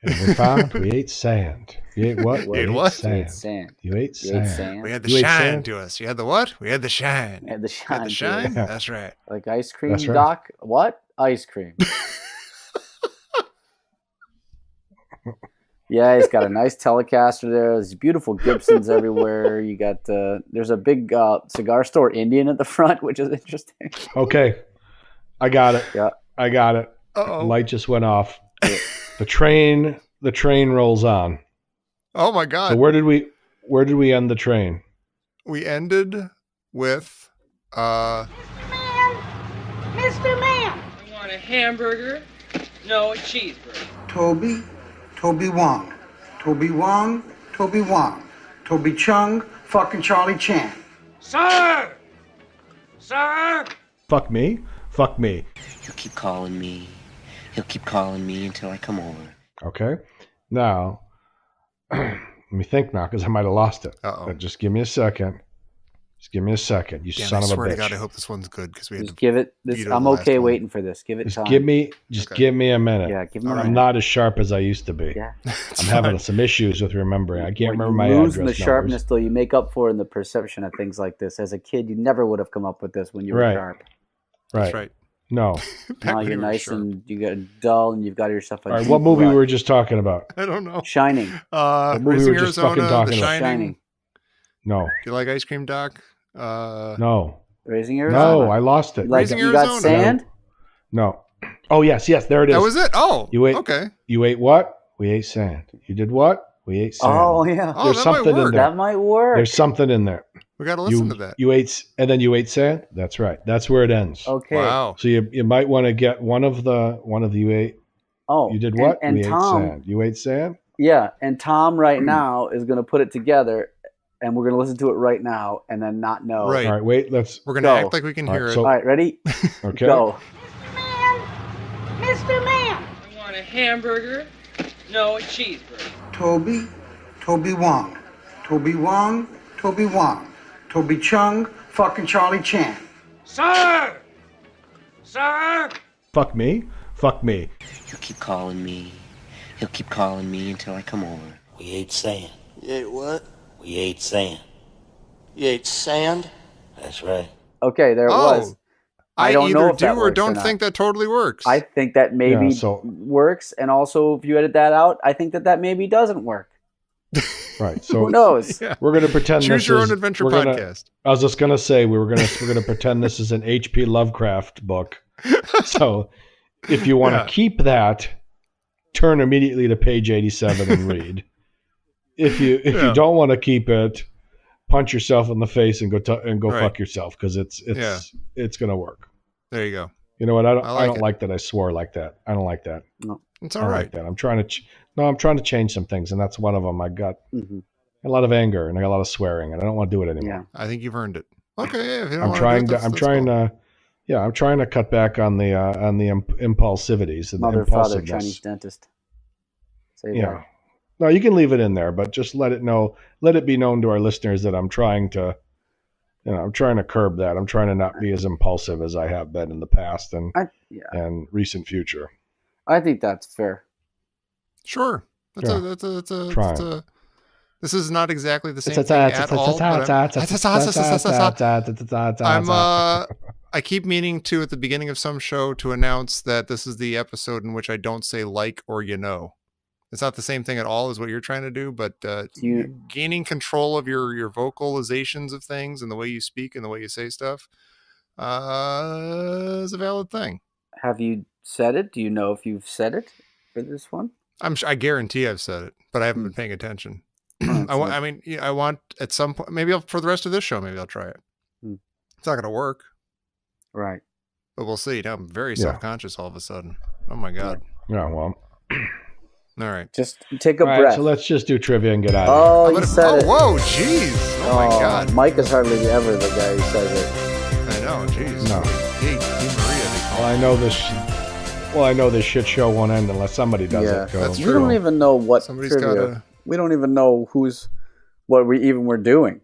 We found we ate sand. You ate what? You ate what? Sand. You ate sand. We had the shine to us. You had the what? We had the shine. We had the shine. Had the shine? That's right. Like ice cream, That's right. Doc? What? Ice cream. Yeah, he's got a nice Telecaster there. There's beautiful Gibsons everywhere. You got there's a big cigar store Indian at the front, which is interesting. Okay, I got it. Yeah, I got it. Uh-oh. Light just went off. The train rolls on. Oh my God! So where did we end the train? We ended with Mr. Man. You want a hamburger? No, a cheeseburger. Toby Wong. Toby Wong, Toby Wong. Toby Chung, fucking Charlie Chan. Sir! Sir! Fuck me? Fuck me. He'll keep calling me. He'll keep calling me until I come over. Okay. Now, let me think now, because I might have lost it. Uh-oh. Just give me a second. Just give me a second, you Damn, son I of a swear to bitch. God, I hope this one's good because we had Just to give it this. veto the I'm last okay one. waiting for this. Give it Just time. give me a minute. Yeah, give him All a right. I'm minute. not as sharp as I used to be. Yeah. I'm having some issues with remembering. I can't remember my you address lose in the numbers. sharpness, though. You make up for in the perception of things like this. As a kid, you never would have come up with this when you were Right. sharp. That's right. No. Back Now when you're you were nice sharp. and you got dull, and you've got yourself a All right, deep what movie rut. were we just talking about? I don't know. Shining. What movie Raising we were just fucking Arizona, The talking about? Shining. No. Do you like Ice Cream Doc? No. Raising Arizona. No, I lost it. You like Raising you got Arizona. sand? No. Oh, yes, there it is. That was it? Oh, You ate, okay. You ate what? We ate sand. You did what? We ate sand. Oh yeah, Oh, There's that might something in work. there. that might work. There's something in there. We got to listen to that. You ate, and then you ate sand? That's right. That's where it ends. Okay. Wow. So you might want to get one of you ate. Oh, You did what? And We Tom, ate sand. You ate sand? yeah, and Tom right now is going to put it together, and we're going to listen to it right now, and then not know. Right. All right, wait, let's. We're going to Go. act like we can All hear right, it. so- All right, ready? Okay. Go. Mr. Man, I want a hamburger. No, a cheeseburger. Toby Wong. Toby Wong, Toby Wong. Toby Chung, fucking Charlie Chan. Sir! Sir! Fuck me. Fuck me. He'll keep calling me. He'll keep calling me until I come over. We ate sand. You ate what? We ate sand. You ate sand? That's right. Okay, there it was. I don't either know if do that or works don't not. think that totally works. I think that maybe Yeah, so- works, and also if you edit that out, I think that maybe doesn't work. Right. So Who knows? Yeah. we're going to pretend Choose this your is- own adventure we're gonna- podcast. I was just going to say we're going to pretend this is an H.P. Lovecraft book. So if you want to Yeah. keep that, turn immediately to page 87 and read. If you Yeah. don't want to keep it, punch yourself in the face and go Right. fuck yourself because it's going to work. There you go. You know what? I I like don't it. like that I swore like that. I don't like that. It's I all don't right. like that. I'm trying to change some things, and that's one of them. I got Mhm. a lot of anger and I got a lot of swearing, and I don't want to do it anymore. Yeah. I think you've earned it. Okay, yeah, if you don't I'm wanna trying do it, to. that's- I'm that's trying cool. to. Yeah, I'm trying to cut back on the impulsivities and the Mother, father, impulsiveness. Chinese dentist. Say Yeah. that. No, you can leave it in there, but just let it be known to our listeners that I'm trying to, I'm trying to curb that. I'm trying to not be as impulsive as I have been in the past and recent future. I think that's fair. Sure. That's Yeah. a this is not exactly the same It's thing at all. I keep meaning to at the beginning of some show to announce that this is the episode in which I don't say like or you know. It's not the same thing at all as what you're trying to do, but gaining control of your vocalizations of things and the way you speak and the way you say stuff is a valid thing. Have you said it? Do you know if you've said it for this one? I guarantee I've said it, but I haven't been paying attention. I want at some point, maybe for the rest of this show, maybe I'll try it. It's not going to work. Right. But we'll see. Now I'm very self-conscious all of a sudden. Oh my God. Yeah, well. All right. Just take a All right, breath. so let's just do trivia and get out Oh, of you here. said it. Whoa, jeez. Oh my God. Mike is hardly ever the guy who says it. I know, jeez. No. Hey, Maria, they call Well, I know this shit show won't end unless somebody does Yeah. it. So- That's We true. don't even know what Somebody's trivia. gotta- We don't even know what we even were doing.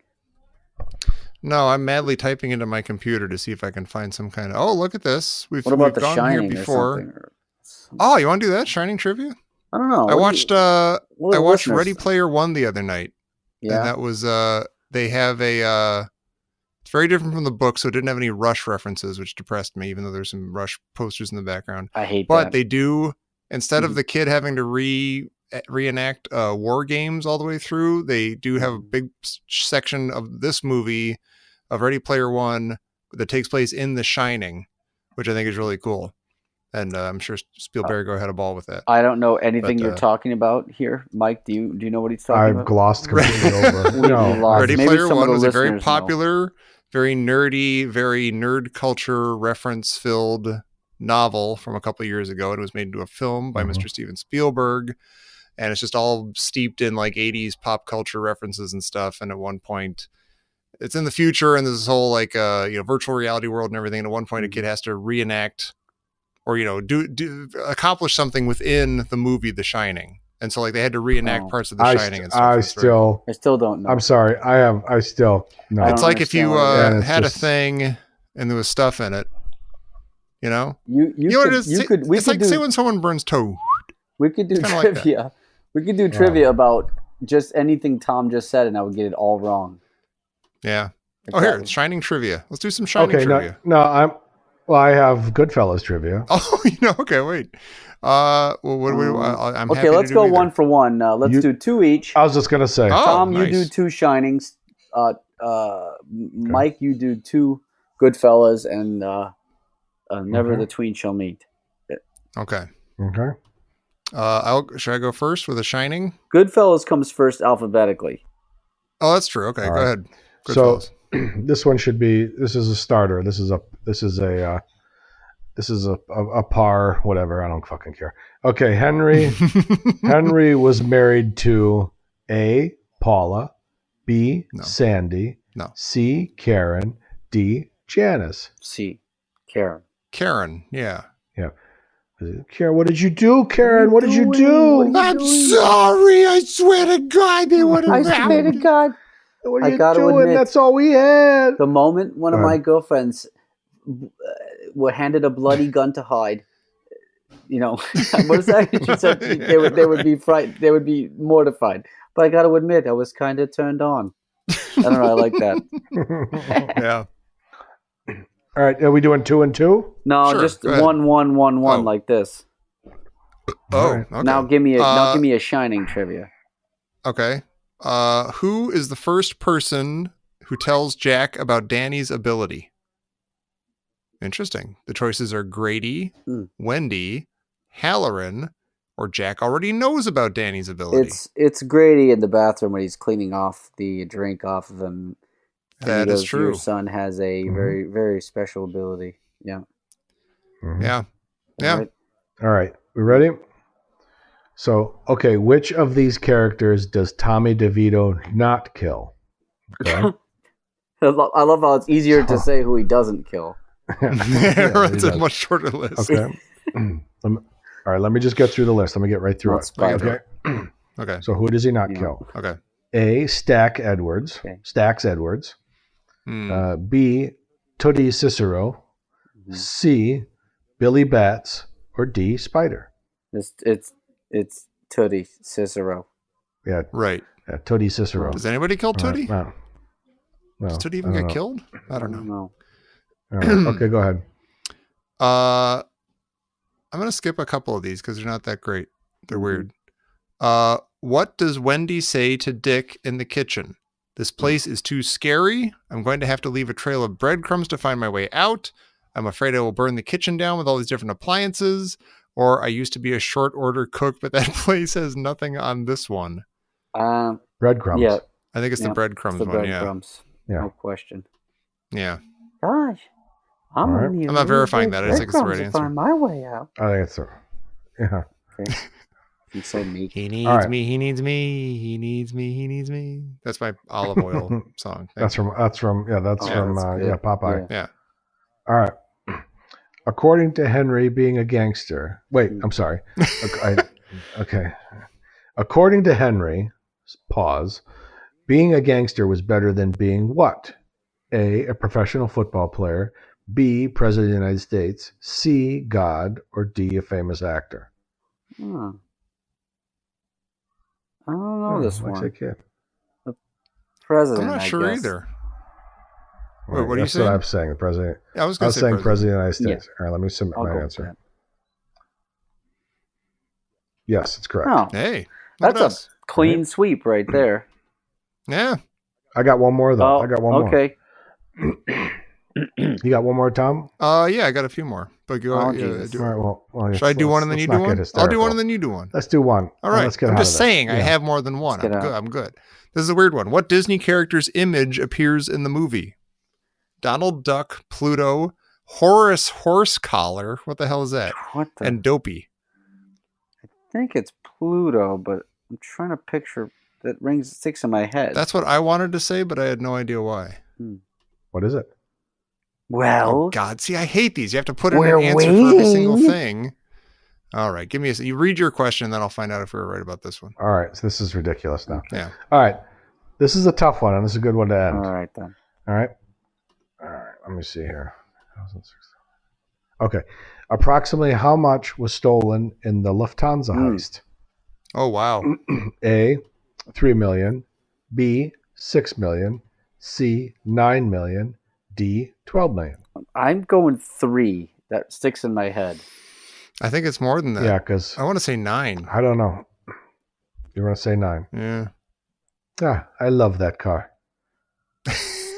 No, I'm madly typing into my computer to see if I can find some kind of. Oh, look at this. We've What about The gone Shining here or before. something? Or Oh, you want to do that Shining trivia? I don't know. I watched. what I do the watched listeners Ready think? Player One the other night, Yeah. and that was. They have a. It's very different from the book, so it didn't have any Rush references, which depressed me. Even though there's some Rush posters in the background, I hate but that. they do. Instead of the kid having to reenact war games all the way through, they do have a big section of this movie of Ready Player One that takes place in The Shining, which I think is really cool. And I'm sure Spielberg had a ball with that. I don't know anything But, you're talking about here, Mike. Do you know what he's talking I've about? glossed completely over. We No. lost. Ready Maybe Player some of One the was a very listeners know. popular, very nerdy, very nerd culture reference filled novel from a couple of years ago. It was made into a film by Mr. Steven Spielberg. And it's just all steeped in like 80s pop culture references and stuff. And at one point, it's in the future and there's this whole like virtual reality world and everything. And at one point, a kid has to reenact or do accomplish something within the movie The Shining. And so like they had to reenact parts of The Shining and stuff. I It's very cool. still don't know. I'm sorry. I still no. It's like if you Yeah, had just- a thing and there was stuff in it. You know? You know what it is? we It's could like do, say when someone burns toast. we could do kinda like that. trivia. We could do trivia about just anything Tom just said, and I would get it all wrong. Yeah. Like Oh, here, that. Shining trivia. Let's do some Shining Okay, trivia. I have Goodfellas trivia. Oh, okay, wait. Well, what do we? I'm happy Okay, let's to do go either. one for one. Let's do two each. I was just gonna say, Oh, Tom, nice. you do two Shinings. Mike, you do two Goodfellas, and Never the Tween Shall Meet. Okay. Okay. Should I go first with a Shining? Goodfellas comes first alphabetically. Oh, that's true. Okay, All go right. ahead. So Goodfellas. this one should be. This is a starter. This is a par. Whatever. I don't fucking care. Okay, Henry. Henry was married to A. Paula, B. No. Sandy, No. C. Karen, D. Janice. C. Karen. Karen. Yeah. Karen, what did you do, Karen? What did you do? I'm sorry. I swear to God, they would have. I swear to God. What I are you gotta doing? admit- That's all we had. The moment one of Go my ahead. girlfriends were handed a bloody gun to hide, what is that? She said they would be frightened. They would be mortified. But I got to admit, I was kind of turned on. I don't know. I like that. Yeah. All right, are we doing 2 and 2? No, Sure, just go ahead. 1, 1, 1, 1 Oh. like this. Oh. right. Okay. Now give me a Shining trivia. Okay. Who is the first person who tells Jack about Danny's ability? Interesting. The choices are Grady, Wendy, Halloran, or Jack already knows about Danny's ability. It's Grady in the bathroom when he's cleaning off the drink off of him. And That he is goes, true. Your son has a very, very special ability. Yeah. Yeah. Yeah. Right? All right, we ready? So, okay, which of these characters does Tommy DeVito not kill? Okay. I love how it's easier to say who he doesn't kill. It's a much shorter list. Okay. All right, let me just get through the list. Let me get right through Not it. Spider. Okay. Okay. So, who does he not Yeah. kill? Okay. A. Stack Edwards. Okay. Stacks Edwards. Hmm. B. Tootie Cicero. Mhm. C. Billy Bats. Or D. Spider. It's Tootie Cicero. Yeah, Right. Tootie Cicero. Does anybody kill Tootie? No. Does Tootie even get killed? I don't know. No. Okay, go ahead. I'm gonna skip a couple of these because they're not that great. They're weird. What does Wendy say to Dick in the kitchen? This place is too scary. I'm going to have to leave a trail of breadcrumbs to find my way out. I'm afraid I will burn the kitchen down with all these different appliances. Or I used to be a short order cook, but that place has nothing on this one. Breadcrumbs. Yeah. I think it's the breadcrumbs The one. breadcrumbs. Yeah. No question. Yeah. Gosh, I'm All right. gonna need I'm not verifying that. I just think it's the right breadcrumbs to answer. find my way out. I think it's so. Yeah. He's so meek. He needs right. me. He needs me. He needs me. He needs me. That's my olive oil song. That's from that's good. Popeye. Yeah. All right. According to Henry being a gangster. Wait, I'm sorry. Okay. According to Henry, pause, being a gangster was better than being what? A professional football player, B, President of the United States, C, God, or D, a famous actor. Hmm. I don't know this Like one. that kid. President. I'm not I sure guess. either. Right, what are you that's saying? what I'm saying. The president. I was I going was to say saying president. President of the United States. All right, let me submit I'll my go with answer. that. Yes, it's correct. Oh, Hey, look that's at a us. clean sweep right there. Yeah. I got one more though. Oh, I got one okay. more. You got one more, Tom? Yeah, I got a few more. But go Oh, ahead. Jesus. do All right. Well, Should I do one and then let's you not do get one? I'll do hysterical. one and then you do one. Let's do one. All right. Let's get I'm out just of this. saying I Yeah. have more than one. Let's get out. I'm good. This is a weird one. What Disney character's image appears in the movie? Donald Duck, Pluto, Horace Horsecollar. What the hell is that? What the? And Dopey. I think it's Pluto, but I'm trying to picture that sticks in my head. That's what I wanted to say, but I had no idea why. What is it? well, Oh God! See, I hate these. You have to put in We're an answer for every single waiting. thing. All right. Give me you read your question, and then I'll find out if we were right about this one. All right. So this is ridiculous now. Yeah. All right. This is a tough one, and this is a good one to end. All right, then. All right. Let me see here. Okay. Approximately how much was stolen in the Lufthansa heist? Oh, wow. A, 3 million. B, 6 million. C, 9 million. D, 12 million. I'm going 3. That sticks in my head. I think it's more than that. Yeah, because I want to say 9. I don't know. You want to say 9? Yeah. Yeah, I love that car.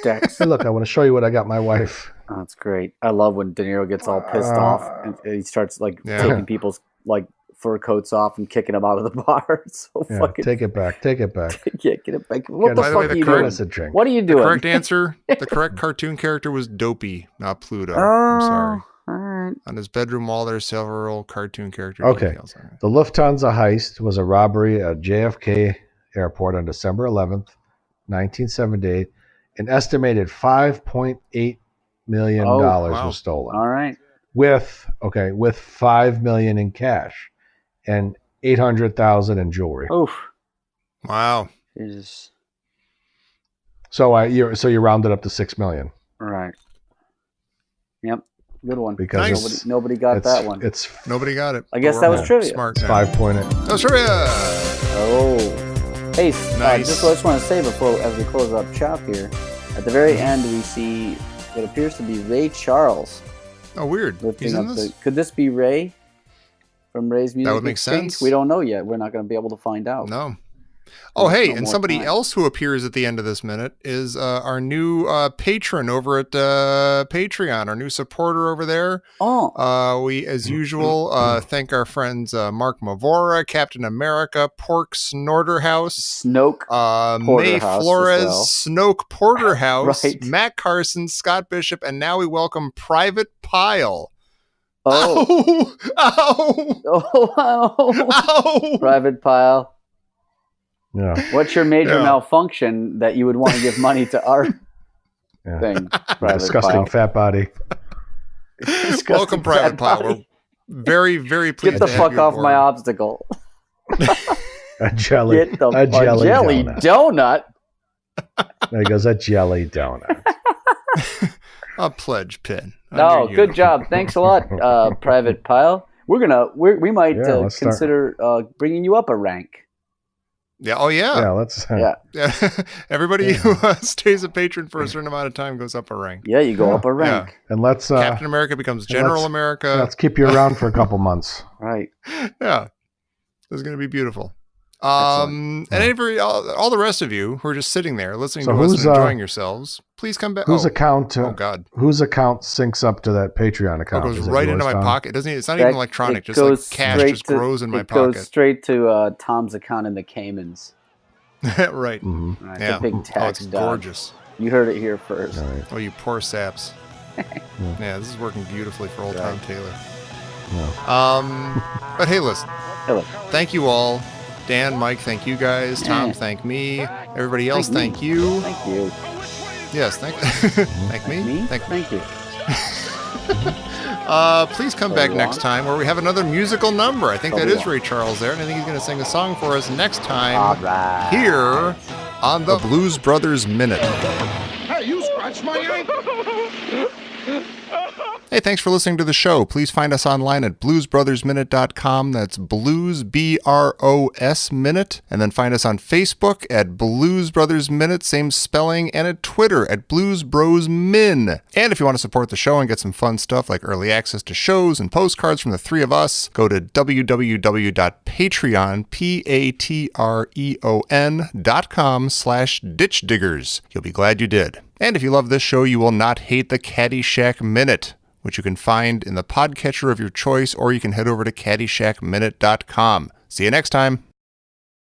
Dex. Hey, look, I want to show you what I got my wife. Oh, that's great. I love when De Niro gets all pissed off and he starts taking people's fur coats off and kicking them out of the bar. It's so fucking. Take it back. Take it back. Yeah, get it back. What the By the fuck way, are the you correct- doing? Drink. What are you The doing? correct answer, the correct cartoon character was Dopey, not Pluto. Oh, I'm sorry. all right. On his bedroom wall, there's several cartoon character Okay. details on it. The Lufthansa heist was a robbery at JFK Airport on December 11th, 1978. An estimated $5.8 million wow. was stolen. All right. With $5 million in cash and $800,000 in jewelry. Oof. Wow. Jesus. So you rounded up to $6 million. All right. Yep. Good one. Because Nice. nobody got that one. It's Nobody got it. I guess But that we're was trivia. Smart. it's now. 5.8. That was trivia. Oh. Hey, Nice. just what I just want to say as we close up shop here. At the very end, we see what appears to be Ray Charles Oh, weird. lifting He's in up this? Could this be Ray from Ray's Music would make Exchange? sense. We don't know yet. We're not going to be able to find out. No. Oh, hey, no and more somebody time. else who appears at the end of this minute is our new patron over at Patreon, our new supporter over there. Oh. We, as usual, thank our friends Mark Mavora, Captain America, Pork Snorterhouse, Snoke. May Porterhouse as Flores, well. Snoke Porterhouse, Right. Matt Carson, Scott Bishop, and now we welcome Private Pile. Oh. Ow! Oh, wow. Ow! Private Pile. Yeah. What's your major Yeah. malfunction that you would want to give money to our Yeah. thing? Private Disgusting Pile. fat body. Disgusting Welcome, Private fat Pile. body. We're very, very pleased Get the to have fuck you off aboard. my obstacle. A jelly. Get the a jelly donut. donut. There goes a jelly donut. A pledge pin. on No, your good uniform. job. Thanks a lot, Private Pile. We might Yeah, let's start. consider bringing you up a rank. Yeah. Oh, yeah. Yeah, let's. Yeah, Yeah. Everybody who stays a patron for a certain amount of time goes up a rank. yeah, you go Yeah. up a rank. And let's Captain America becomes General America. let's keep you around for a couple months. Right. Yeah. This is going to be beautiful. Excellent. And all the rest of you who are just sitting there listening So to us who's, and enjoying yourselves, please come back. Whose oh, account? oh, God. Whose account syncs up to that Patreon It account? goes Is it right into yours, my Tom? pocket. It's not That- even electronic. it Just like goes cash straight just grows in my It goes pocket. straight to Tom's account in the Caymans. Right. Mhm. Right, Yeah. The big Oh, tax it's dodge. gorgeous. You heard it here first. All right. Oh, you poor saps. Yeah, this is working beautifully for old Tom Taylor. But hey, listen. Hello. Thank you all. Dan, Mike, thank you guys. Tom, Yeah. thank me. Everybody else, Thank thank you. Thank you. Yes, thank me. Me? Thank Thank you. Please come So back you next want? time where we have another musical number. I think So that you is want? Ray Charles there, and I think he's going to sing a song for us next time All right. here on the Blues Brothers Minute. Hey, you scratched my ankle. Hey, thanks for listening to the show. Please find us online at bluesbrothersminute.com. That's blues, B-R-O-S minute. And then find us on Facebook at Blues Brothers Minute, same spelling, and at Twitter at Blues Bros Min. And if you want to support the show and get some fun stuff like early access to shows and postcards from the three of us, go to www.patreon, patreon.com/ditchdiggers. You'll be glad you did. And if you love this show, you will not hate the Caddyshack Minute, which you can find in the podcatcher of your choice, or you can head over to caddyshackminute.com. See you next time.